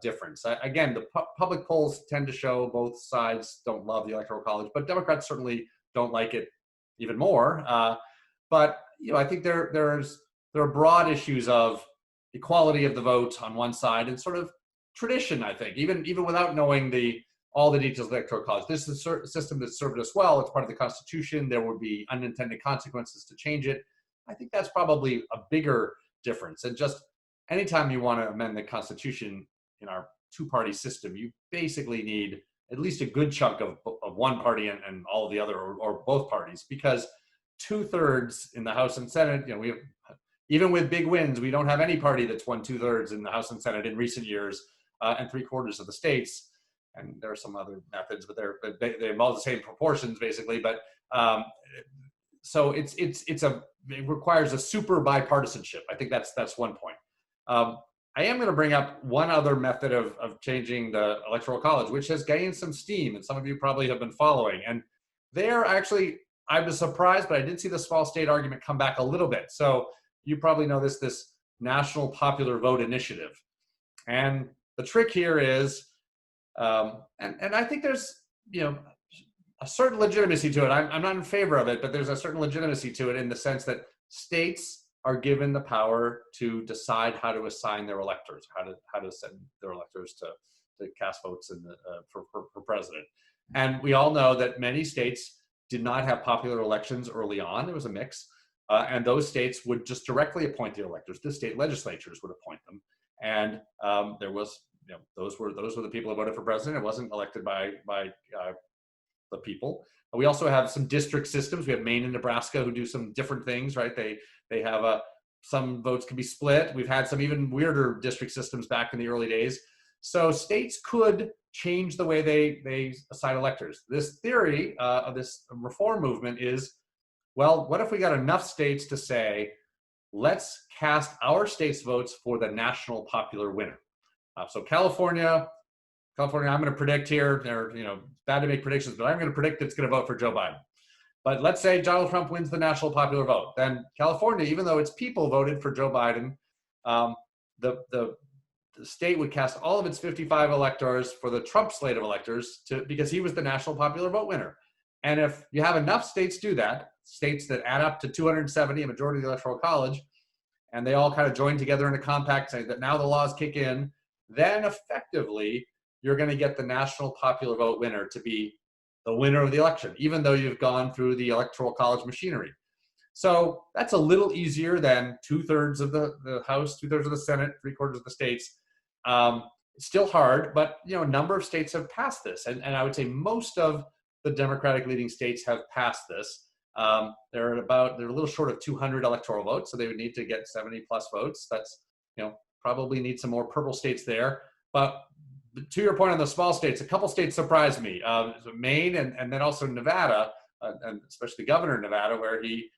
difference. Again, the public polls tend to show both sides don't love the Electoral College, but Democrats certainly don't like it even more. But I think there are broad issues of equality of the vote on one side and sort of tradition. I think even without knowing all the details of the Electoral College, this is a system that served us well. It's part of the Constitution. There would be unintended consequences to change it. I think that's probably a bigger difference. And just anytime you want to amend the Constitution in our two-party system, you basically need at least a good chunk of one party and all of the other, or both parties, because 2/3 in the House and Senate, we have, even with big wins, we don't have any party that's won 2/3 in the House and Senate in recent years, and 3/4 of the states. And there are some other methods, but they have all the same proportions basically. But so it requires a super bipartisanship. I think that's one point. I am going to bring up one other method of changing the Electoral College, which has gained some steam, and some of you probably have been following. And there, actually, I was surprised, but I did see the small state argument come back a little bit. So you probably know this National Popular Vote Initiative. And the trick here is, and I think there's, a certain legitimacy to it. I'm not in favor of it, but there's a certain legitimacy to it in the sense that states are given the power to decide how to assign their electors, how to send their electors to cast votes in for president. And we all know that many states did not have popular elections early on. It was a mix. And those states would just directly appoint the electors. The state legislatures would appoint them. And there was, those were the people who voted for president. It wasn't elected by the people. We also have some district systems. We have Maine and Nebraska who do some different things, right? They have some votes can be split. We've had some even weirder district systems back in the early days. So states could change the way they assign electors. This theory of this reform movement is, well, what if we got enough states to say, let's cast our state's votes for the national popular winner? So California, I'm going to predict here, bad to make predictions, but I'm going to predict it's going to vote for Joe Biden. But let's say Donald Trump wins the national popular vote. Then California, even though its people voted for Joe Biden, the state would cast all of its 55 electors for the Trump slate of electors because he was the national popular vote winner. And if you have enough states do that, states that add up to 270, a majority of the Electoral College, and they all kind of join together in a compact saying that now the laws kick in, then effectively you're going to get the national popular vote winner to be the winner of the election, even though you've gone through the Electoral College machinery. So that's a little easier than 2/3 of the House, 2/3 of the Senate, 3/4 of the states. It's still hard, but a number of states have passed this, and I would say most of the Democratic leading states have passed this. They're a little short of 200 electoral votes, so they would need to get 70 plus votes. That's probably need some more purple states there. But to your point on the small states, a couple states surprised me. Maine and then also Nevada, and especially Governor of Nevada, where he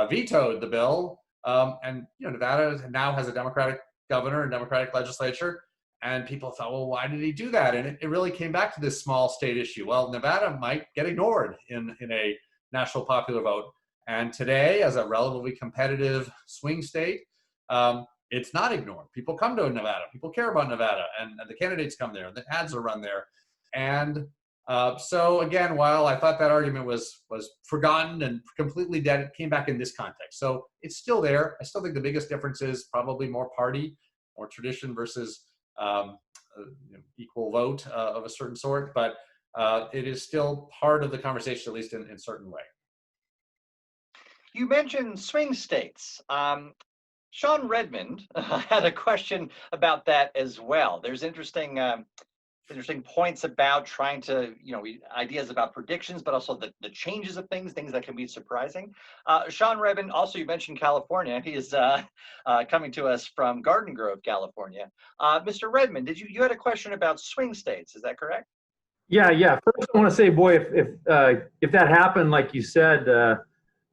vetoed the bill. And Nevada now has a Democratic governor and Democratic legislature. And people thought, well, why did he do that? And it really came back to this small state issue. Well, Nevada might get ignored in a national popular vote. And today, as a relatively competitive swing state, it's not ignored. People come to Nevada. People care about Nevada. And the candidates come there. The ads are run there. And so, again, while I thought that argument was forgotten and completely dead, it came back in this context. So it's still there. I still think the biggest difference is probably more party, more tradition versus equal vote of a certain sort, but it is still part of the conversation, at least in a certain way. You mentioned swing states. Sean Redmond had a question about that as well. There's interesting points about trying to, ideas about predictions, but also the changes of things that can be surprising. Sean Redmond, also you mentioned California. He is coming to us from Garden Grove, California. Mr. Redmond, you had a question about swing states, is that correct? Yeah. First, I want to say, boy, if that happened, like you said,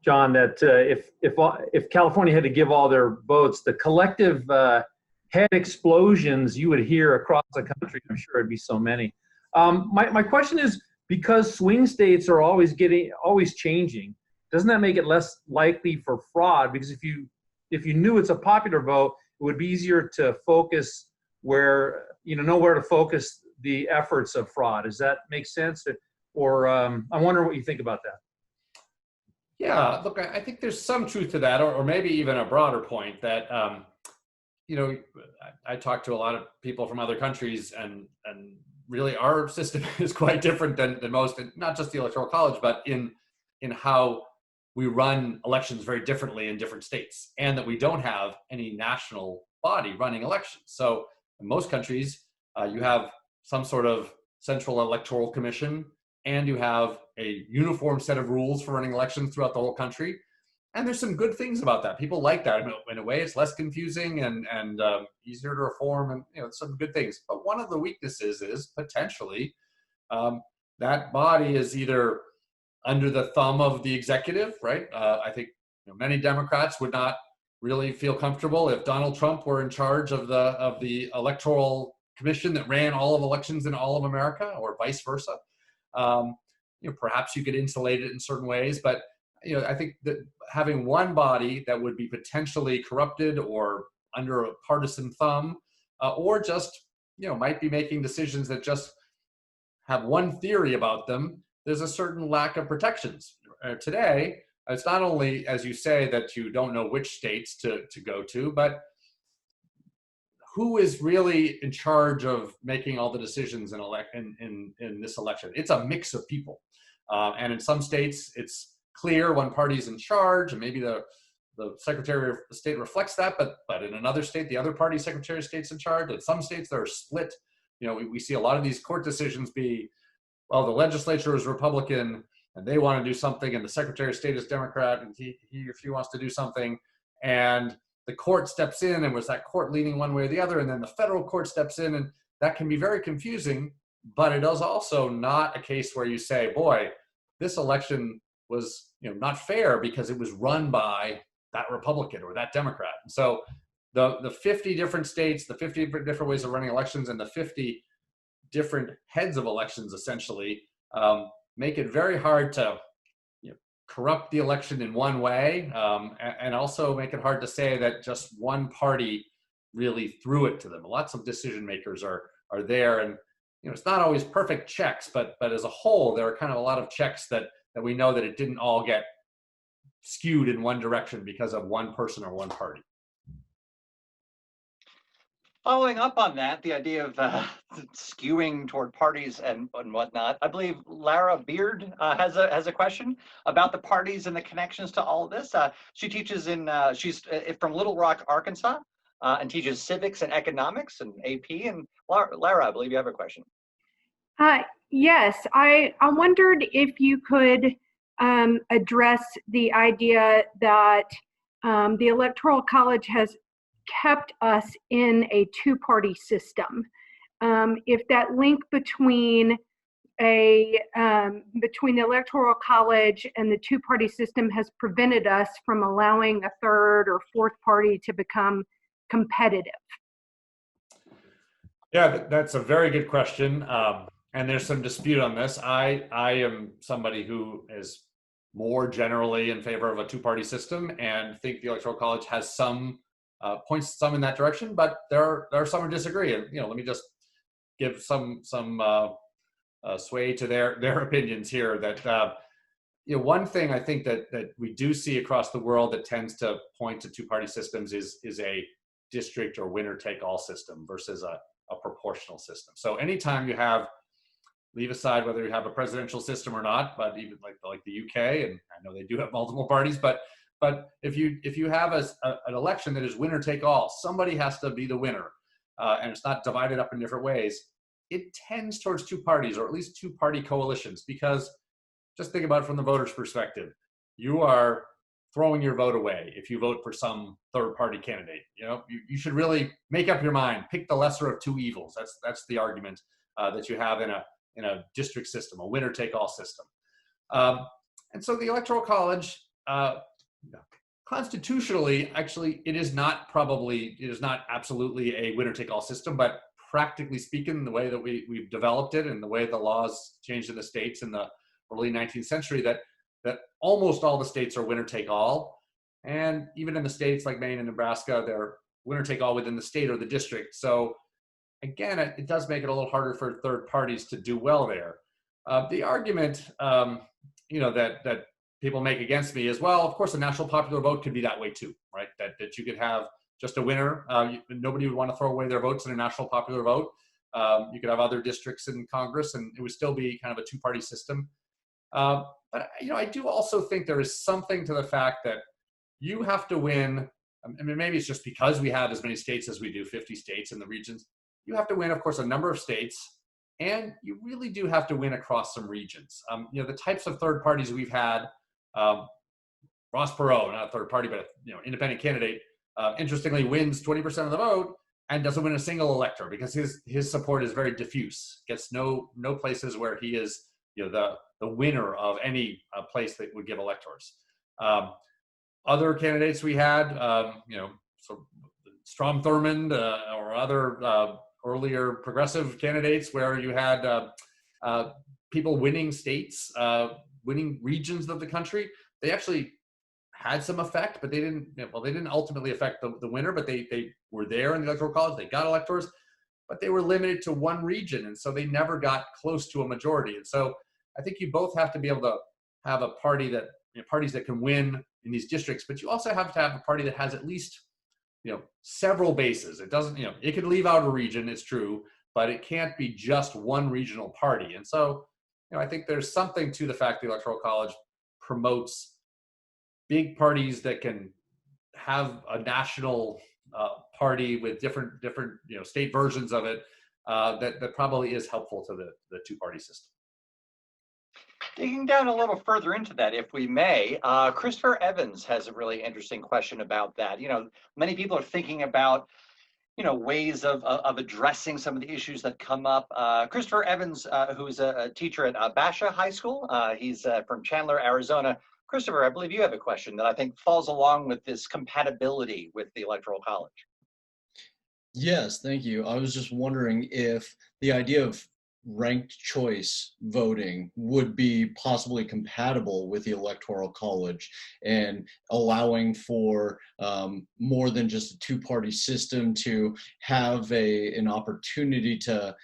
John, that if California had to give all their votes, the collective head explosions you would hear across the country, I'm sure it'd be so many. My question is, because swing states are always changing, doesn't that make it less likely for fraud? Because if you knew it's a popular vote, it would be easier to focus know where to focus the efforts of fraud. Does that make sense? Or I wonder what you think about that. Yeah, look, I think there's some truth to that, or maybe even a broader point that, I talk to a lot of people from other countries, and really our system is quite different than most, and not just the Electoral College, but in how we run elections very differently in different states, and that we don't have any national body running elections. So in most countries, you have some sort of central electoral commission, and you have a uniform set of rules for running elections throughout the whole country. And there's some good things about that. People like that. In a way, it's less confusing and easier to reform, and some good things. But one of the weaknesses is potentially that body is either under the thumb of the executive, right? I think many Democrats would not really feel comfortable if Donald Trump were in charge of the electoral commission that ran all of elections in all of America, or vice versa. Perhaps you could insulate it in certain ways, but I think that having one body that would be potentially corrupted or under a partisan thumb, or just might be making decisions that just have one theory about them, there's a certain lack of protections. Today, it's not only, as you say, that you don't know which states to go to, but who is really in charge of making all the decisions in this election? It's a mix of people. And in some states, it's clear one party's in charge, and maybe the Secretary of State reflects that, but in another state, the other party Secretary of State's in charge. In some states, they're split. You know, we see a lot of these court decisions be, well, the legislature is Republican, and they want to do something, and the Secretary of State is Democrat, and he or she wants to do something, and the court steps in, and was that court leaning one way or the other, and then the federal court steps in, and that can be very confusing, but it is also not a case where you say, boy, this election was, you know, not fair because it was run by that Republican or that Democrat. And so the 50 different states, the 50 different ways of running elections, and the 50 different heads of elections essentially make it very hard to, you know, corrupt the election in one way, and also make it hard to say that just one party really threw it to them. Lots of decision makers are there, and you know, it's not always perfect checks, but as a whole, there are kind of a lot of checks that we know that it didn't all get skewed in one direction because of one person or one party. Following up on that, the idea of skewing toward parties and whatnot, I believe Lara Beard has a question about the parties and the connections to all of this. She teaches she's from Little Rock, Arkansas, and teaches civics and economics and AP. And Lara, I believe you have a question. Yes, I wondered if you could address the idea that the Electoral College has kept us in a two-party system. If that link between the Electoral College and the two-party system has prevented us from allowing a third or fourth party to become competitive. Yeah, that's a very good question. And there's some dispute on this. I am somebody who is more generally in favor of a two-party system and think the Electoral College has some points some in that direction, but there are some who disagree. And you know, let me just give some sway to their opinions here. That you know, one thing I think that we do see across the world that tends to point to two-party systems is a district or winner-take-all system versus a proportional system. So anytime you have, leave aside whether you have a presidential system or not, but even like the UK, and I know they do have multiple parties, but if you have an election that is winner take all, somebody has to be the winner, and it's not divided up in different ways, it tends towards two parties, or at least two-party coalitions, because just think about it from the voter's perspective. You are throwing your vote away if you vote for some third-party candidate. You know, you should really make up your mind, pick the lesser of two evils. That's the argument that you have in a district system, a winner-take-all system. And so the Electoral College, constitutionally, actually, it is not absolutely a winner-take-all system, but practically speaking, the way that we've developed it and the way the laws changed in the states in the early 19th century, that almost all the states are winner-take-all. And even in the states like Maine and Nebraska, they're winner-take-all within the state or the district. So again, it does make it a little harder for third parties to do well there. The argument, you know, that people make against me is, well, of course, a national popular vote could be that way too, right? That you could have just a winner. Nobody would want to throw away their votes in a national popular vote. You could have other districts in Congress, and it would still be kind of a two-party system. But you know, I do also think there is something to the fact that you have to win. I mean, maybe it's just because we have as many states as we do, 50 states in the regions. You have to win, of course, a number of states, and you really do have to win across some regions. You know, the types of third parties we've had, Ross Perot, not a third party, but independent candidate, interestingly wins 20% of the vote and doesn't win a single elector because his support is very diffuse. Gets no places where he is, you know, the winner of any place that would give electors. Other candidates we had, so Strom Thurmond or other earlier progressive candidates where you had people winning states, winning regions of the country. They actually had some effect, but they didn't ultimately affect the winner, but they were there in the Electoral College. They got electors, but they were limited to one region, and so they never got close to a majority. And so I think you both have to be able to have a party that, parties that can win in these districts, but you also have to have a party that has at least, several bases. It doesn't, it could leave out a region, it's true, but it can't be just one regional party. And so, I think there's something to the fact the Electoral College promotes big parties that can have a national party with different state versions of it, that probably is helpful to the two-party system. Digging down a little further into that, if we may, Christopher Evans has a really interesting question about that. Many people are thinking about ways of addressing some of the issues that come up. Christopher Evans, who's a teacher at Basha High School, he's from Chandler, Arizona. Christopher, I believe you have a question that I think falls along with this compatibility with the Electoral College. Yes, thank you. I was just wondering if the idea of ranked choice voting would be possibly compatible with the Electoral College and allowing for more than just a two-party system to have an opportunity to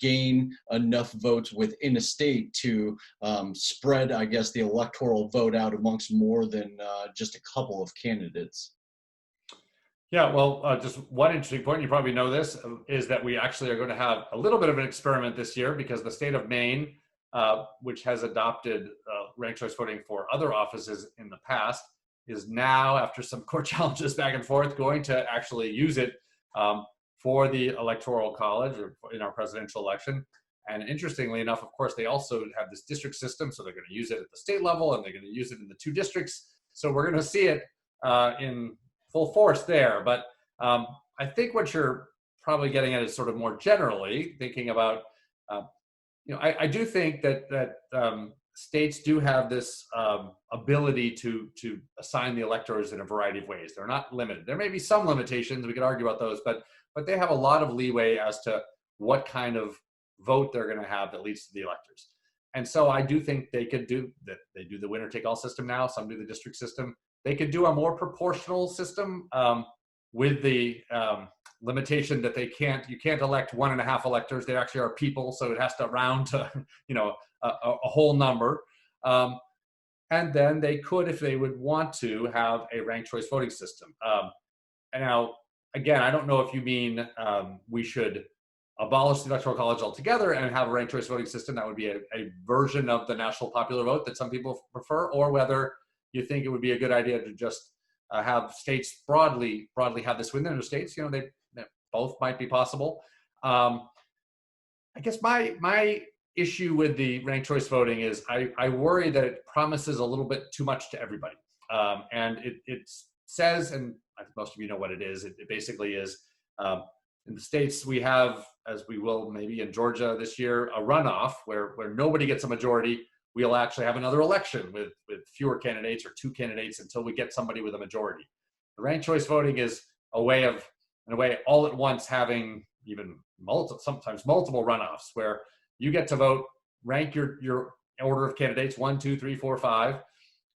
gain enough votes within a state to spread, I guess, the electoral vote out amongst more than just a couple of candidates. Yeah, well, just one interesting point, you probably know this, is that we actually are going to have a little bit of an experiment this year, because the state of Maine, which has adopted ranked choice voting for other offices in the past, is now, after some court challenges back and forth, going to actually use it for the Electoral College or in our presidential election. And interestingly enough, of course, they also have this district system, so they're going to use it at the state level, and they're going to use it in the two districts. So we're going to see it in full force there. But I think what you're probably getting at is sort of more generally thinking about, I do think that states do have this ability to assign the electors in a variety of ways. They're not limited. There may be some limitations, we could argue about those, but they have a lot of leeway as to what kind of vote they're going to have that leads to the electors. And so I do think they could do that. They do the winner take all system now, some do the district system. They could do a more proportional system with the limitation that you can't elect 1.5 electors. They actually are people, so it has to round to a whole number. And then they could, if they would want to, have a ranked choice voting system. And now, again, I don't know if you mean we should abolish the Electoral College altogether and have a ranked choice voting system. That would be a version of the national popular vote that some people prefer, or whether you think it would be a good idea to just have states broadly have this within their states. They both might be possible. I guess my issue with the ranked choice voting is I worry that it promises a little bit too much to everybody. And it says, and I think most of you know what it is, it basically is, in the states we have, as we will maybe in Georgia this year, a runoff where nobody gets a majority. We'll actually have another election with fewer candidates or 2 candidates until we get somebody with a majority. The ranked choice voting is a way of, in a way, all at once having even sometimes multiple runoffs where you get to vote, rank your order of candidates, 1, 2, 3, 4, 5,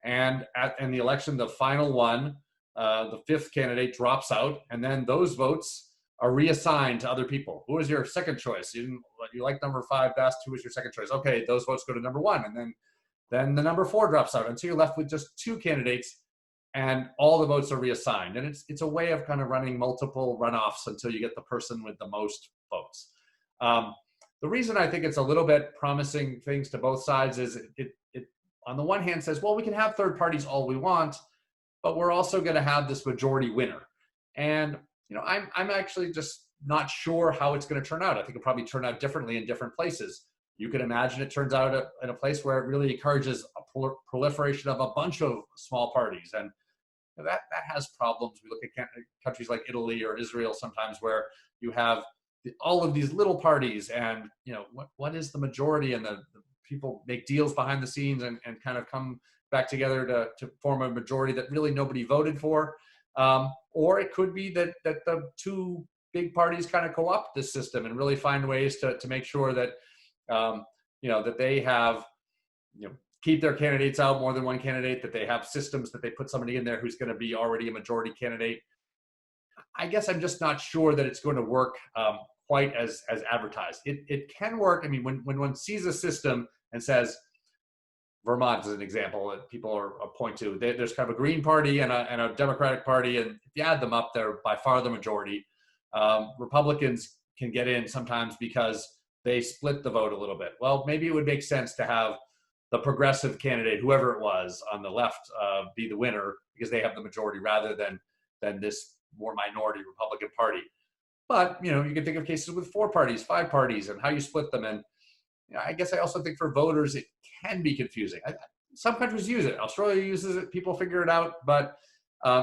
and in the election, the final one, the 5th candidate drops out, and then those votes are reassigned to other people. Who was your second choice? You like number 5 best. Who was your second choice? Okay, those votes go to number 1, and then the number 4 drops out, and so you're left with just 2 candidates, and all the votes are reassigned. And it's a way of kind of running multiple runoffs until you get the person with the most votes. The reason I think it's a little bit promising things to both sides is it on the one hand says, well, we can have third parties all we want, but we're also going to have this majority winner. And I'm actually just not sure how it's going to turn out. I think it'll probably turn out differently in different places. You can imagine it turns out in a place where it really encourages a proliferation of a bunch of small parties. And that has problems. We look at countries like Italy or Israel sometimes where you have all of these little parties and, what is the majority, and the people make deals behind the scenes and kind of come back together to form a majority that really nobody voted for. Or it could be that the 2 big parties kind of co-opt this system and really find ways to make sure that, that they have, keep their candidates out, more than one candidate, that they have systems that they put somebody in there who's going to be already a majority candidate. I guess I'm just not sure that it's going to work quite as advertised. It can work. I mean, when one sees a system and says, Vermont is an example that people point to. There's kind of a Green Party and a Democratic Party, and if you add them up, they're by far the majority. Republicans can get in sometimes because they split the vote a little bit. Well, maybe it would make sense to have the progressive candidate, whoever it was on the left, be the winner because they have the majority rather than this more minority Republican Party. But, you can think of cases with 4 parties, 5 parties, and how you split them. And I guess I also think for voters, it can be confusing. Some countries use it. Australia uses it. People figure it out. But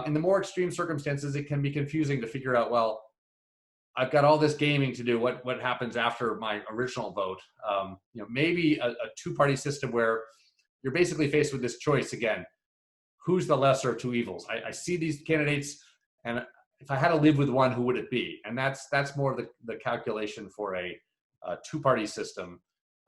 in the more extreme circumstances, it can be confusing to figure out, well, I've got all this gaming to do. What happens after my original vote? Maybe a 2-party system where you're basically faced with this choice again. Who's the lesser of 2 evils? I see these candidates, and if I had to live with one, who would it be? And that's more of the calculation for a 2-party system.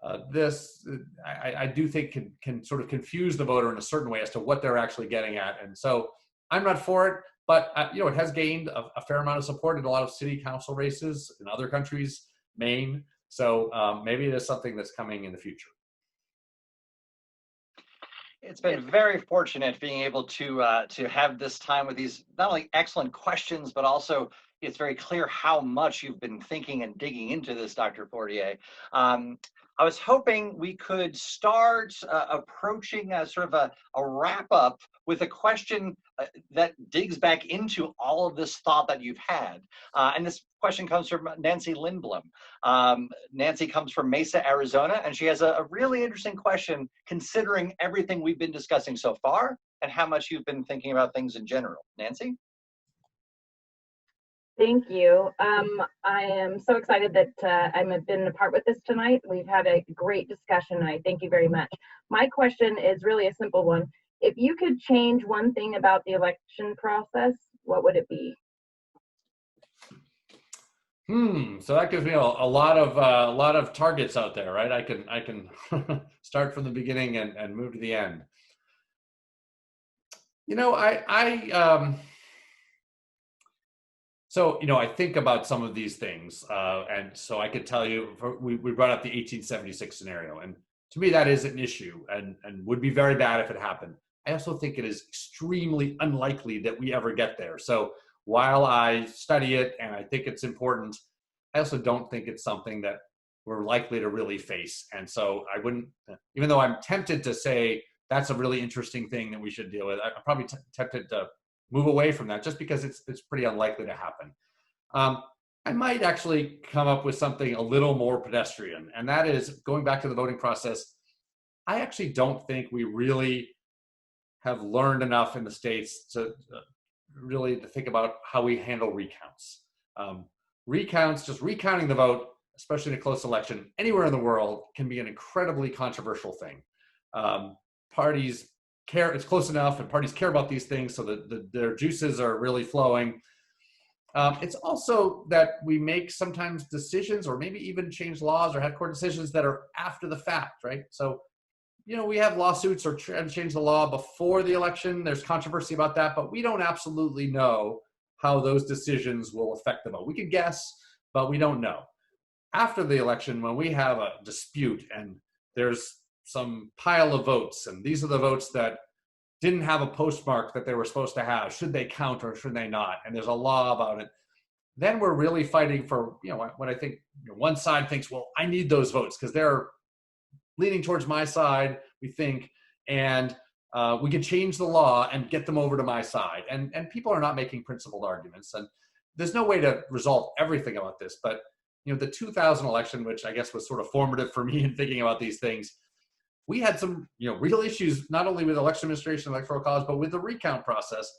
I do think can sort of confuse the voter in a certain way as to what they're actually getting at. And so I'm not for it, but it has gained a fair amount of support in a lot of city council races in other countries, Maine. So maybe it is something that's coming in the future. It's been very fortunate being able to have this time with these not only excellent questions, but also it's very clear how much you've been thinking and digging into this, Dr. Fortier. I was hoping we could start approaching a sort of a wrap up with a question that digs back into all of this thought that you've had. And this question comes from Nancy Lindblom. Nancy comes from Mesa, Arizona, and she has a really interesting question considering everything we've been discussing so far and how much you've been thinking about things in general. Nancy? Thank you. I am so excited that I've been a part with this tonight. We've had a great discussion. I thank you very much. My question is really a simple one. If you could change one thing about the election process, what would it be? So that gives me a lot of targets out there, right? I can start from the beginning and move to the end. So, I think about some of these things, and so I could tell you, we brought up the 1876 scenario, and to me that is an issue and would be very bad if it happened. I also think it is extremely unlikely that we ever get there. So while I study it and I think it's important, I also don't think it's something that we're likely to really face. And so I wouldn't, even though I'm tempted to say that's a really interesting thing that we should deal with, I'm probably tempted to move away from that just because it's pretty unlikely to happen. I might actually come up with something a little more pedestrian, and that is going back to the voting process. I actually don't think we really have learned enough in the States to really to think about how we handle recounts. Recounts, just recounting the vote, especially in a close election, anywhere in the world can be an incredibly controversial thing. Parties care, it's close enough, and parties care about these things so that their juices are really flowing. It's also that we make sometimes decisions or maybe even change laws or have court decisions that are after the fact, right? So, we have lawsuits or try to change the law before the election. There's controversy about that, but we don't absolutely know how those decisions will affect the vote. We could guess, but we don't know. After the election, when we have a dispute and there's some pile of votes, and these are the votes that didn't have a postmark that they were supposed to have, should they count or should they not? And there's a law about it. Then we're really fighting for, when I think one side thinks, well, I need those votes because they're leaning towards my side, we think, and we can change the law and get them over to my side. And people are not making principled arguments. And there's no way to resolve everything about this. But, the 2000 election, which I guess was sort of formative for me in thinking about these things, we had some, real issues, not only with election administration, electoral college, but with the recount process.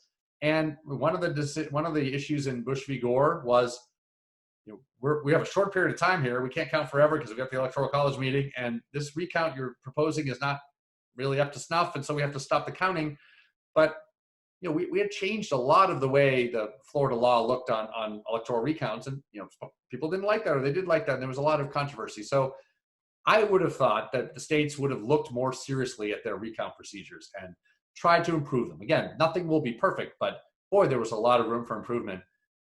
And one of the issues in Bush v. Gore was, we have a short period of time here. We can't count forever because we've got the electoral college meeting, and this recount you're proposing is not really up to snuff, and so we have to stop the counting. But we had changed a lot of the way the Florida law looked on electoral recounts, and people didn't like that, or they did like that, and there was a lot of controversy. So I would have thought that the states would have looked more seriously at their recount procedures and tried to improve them. Again, nothing will be perfect, but boy, there was a lot of room for improvement,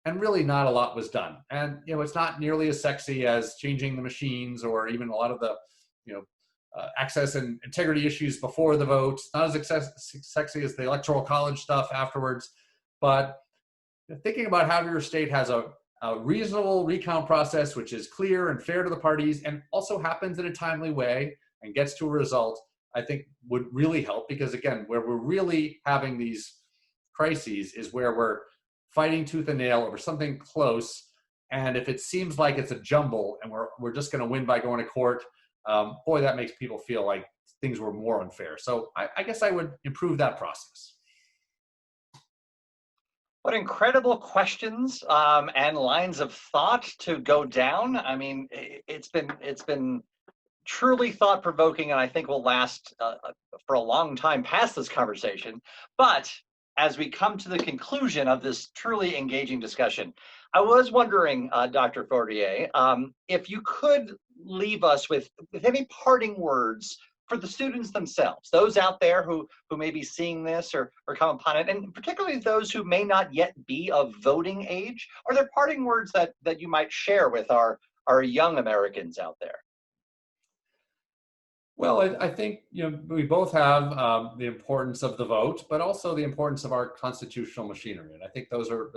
and really not a lot was done. And it's not nearly as sexy as changing the machines or even a lot of the access and integrity issues before the vote, not as sexy as the Electoral College stuff afterwards, but thinking about how your state has a reasonable recount process, which is clear and fair to the parties and also happens in a timely way and gets to a result, I think would really help, because again, where we're really having these crises is where we're fighting tooth and nail over something close. And if it seems like it's a jumble and we're just going to win by going to court, boy, that makes people feel like things were more unfair. So I guess I would improve that process. What incredible questions and lines of thought to go down. I mean, it's been truly thought-provoking, and I think will last for a long time past this conversation. But as we come to the conclusion of this truly engaging discussion, I was wondering, Dr. Fortier, if you could leave us with any parting words for the students themselves, those out there who may be seeing this or come upon it, and particularly those who may not yet be of voting age. Are there parting words that you might share with our young Americans out there? Well, I think we both have the importance of the vote, but also the importance of our constitutional machinery, and I think those are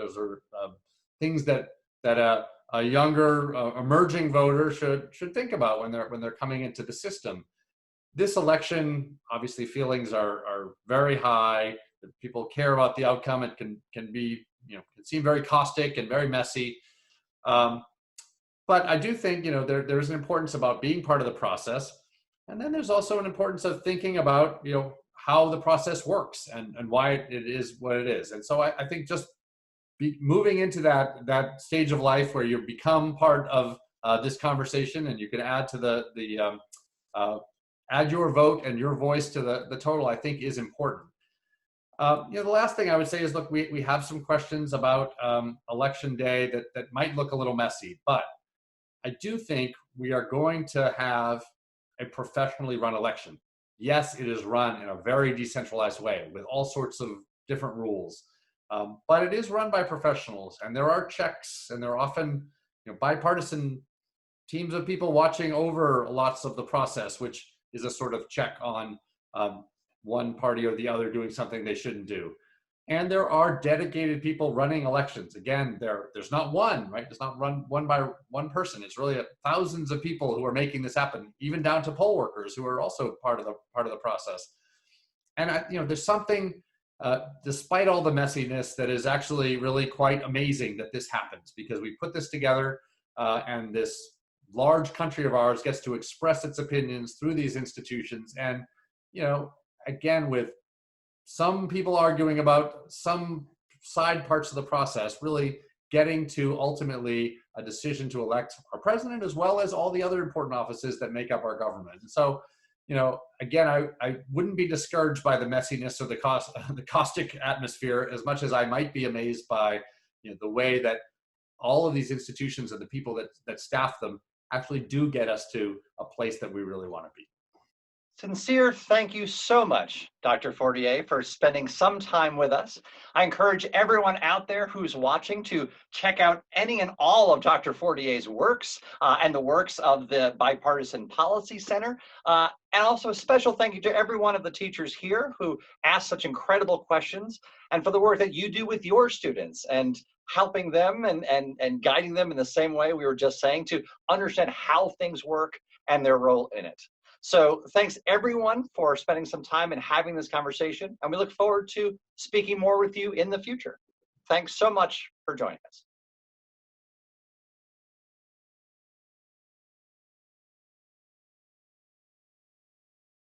things that a younger emerging voter should think about when they're coming into the system. This election, obviously, feelings are very high. People care about the outcome. It can be can seem very caustic and very messy. But I do think there's an importance about being part of the process. And then there's also an importance of thinking about, how the process works and why it is what it is. And so I think just moving into that stage of life where you become part of this conversation and you can add to add your vote and your voice to the total, I think is important. The last thing I would say is, look, we have some questions about election day that might look a little messy, but I do think we are going to have a professionally run election. Yes, it is run in a very decentralized way with all sorts of different rules, but it is run by professionals, and there are checks, and there are often bipartisan teams of people watching over lots of the process, which is a sort of check on one party or the other doing something they shouldn't do. And there are dedicated people running elections. Again, there's not one, right? It's not run one by one person. It's really thousands of people who are making this happen, even down to poll workers who are also part of the process. And there's something, despite all the messiness, that is actually really quite amazing that this happens, because we put this together and this large country of ours gets to express its opinions through these institutions. And again, with some people arguing about some side parts of the process, really getting to ultimately a decision to elect our president, as well as all the other important offices that make up our government. And so, again, I wouldn't be discouraged by the messiness or the caustic atmosphere as much as I might be amazed by the way that all of these institutions and the people that staff them actually do get us to a place that we really want to be. Sincere thank you so much, Dr. Fortier, for spending some time with us. I encourage everyone out there who's watching to check out any and all of Dr. Fortier's works and the works of the Bipartisan Policy Center. And also a special thank you to every one of the teachers here who asked such incredible questions, and for the work that you do with your students and helping them and guiding them in the same way we were just saying to understand how things work and their role in it. So thanks everyone for spending some time and having this conversation, and we look forward to speaking more with you in the future. Thanks so much for joining us.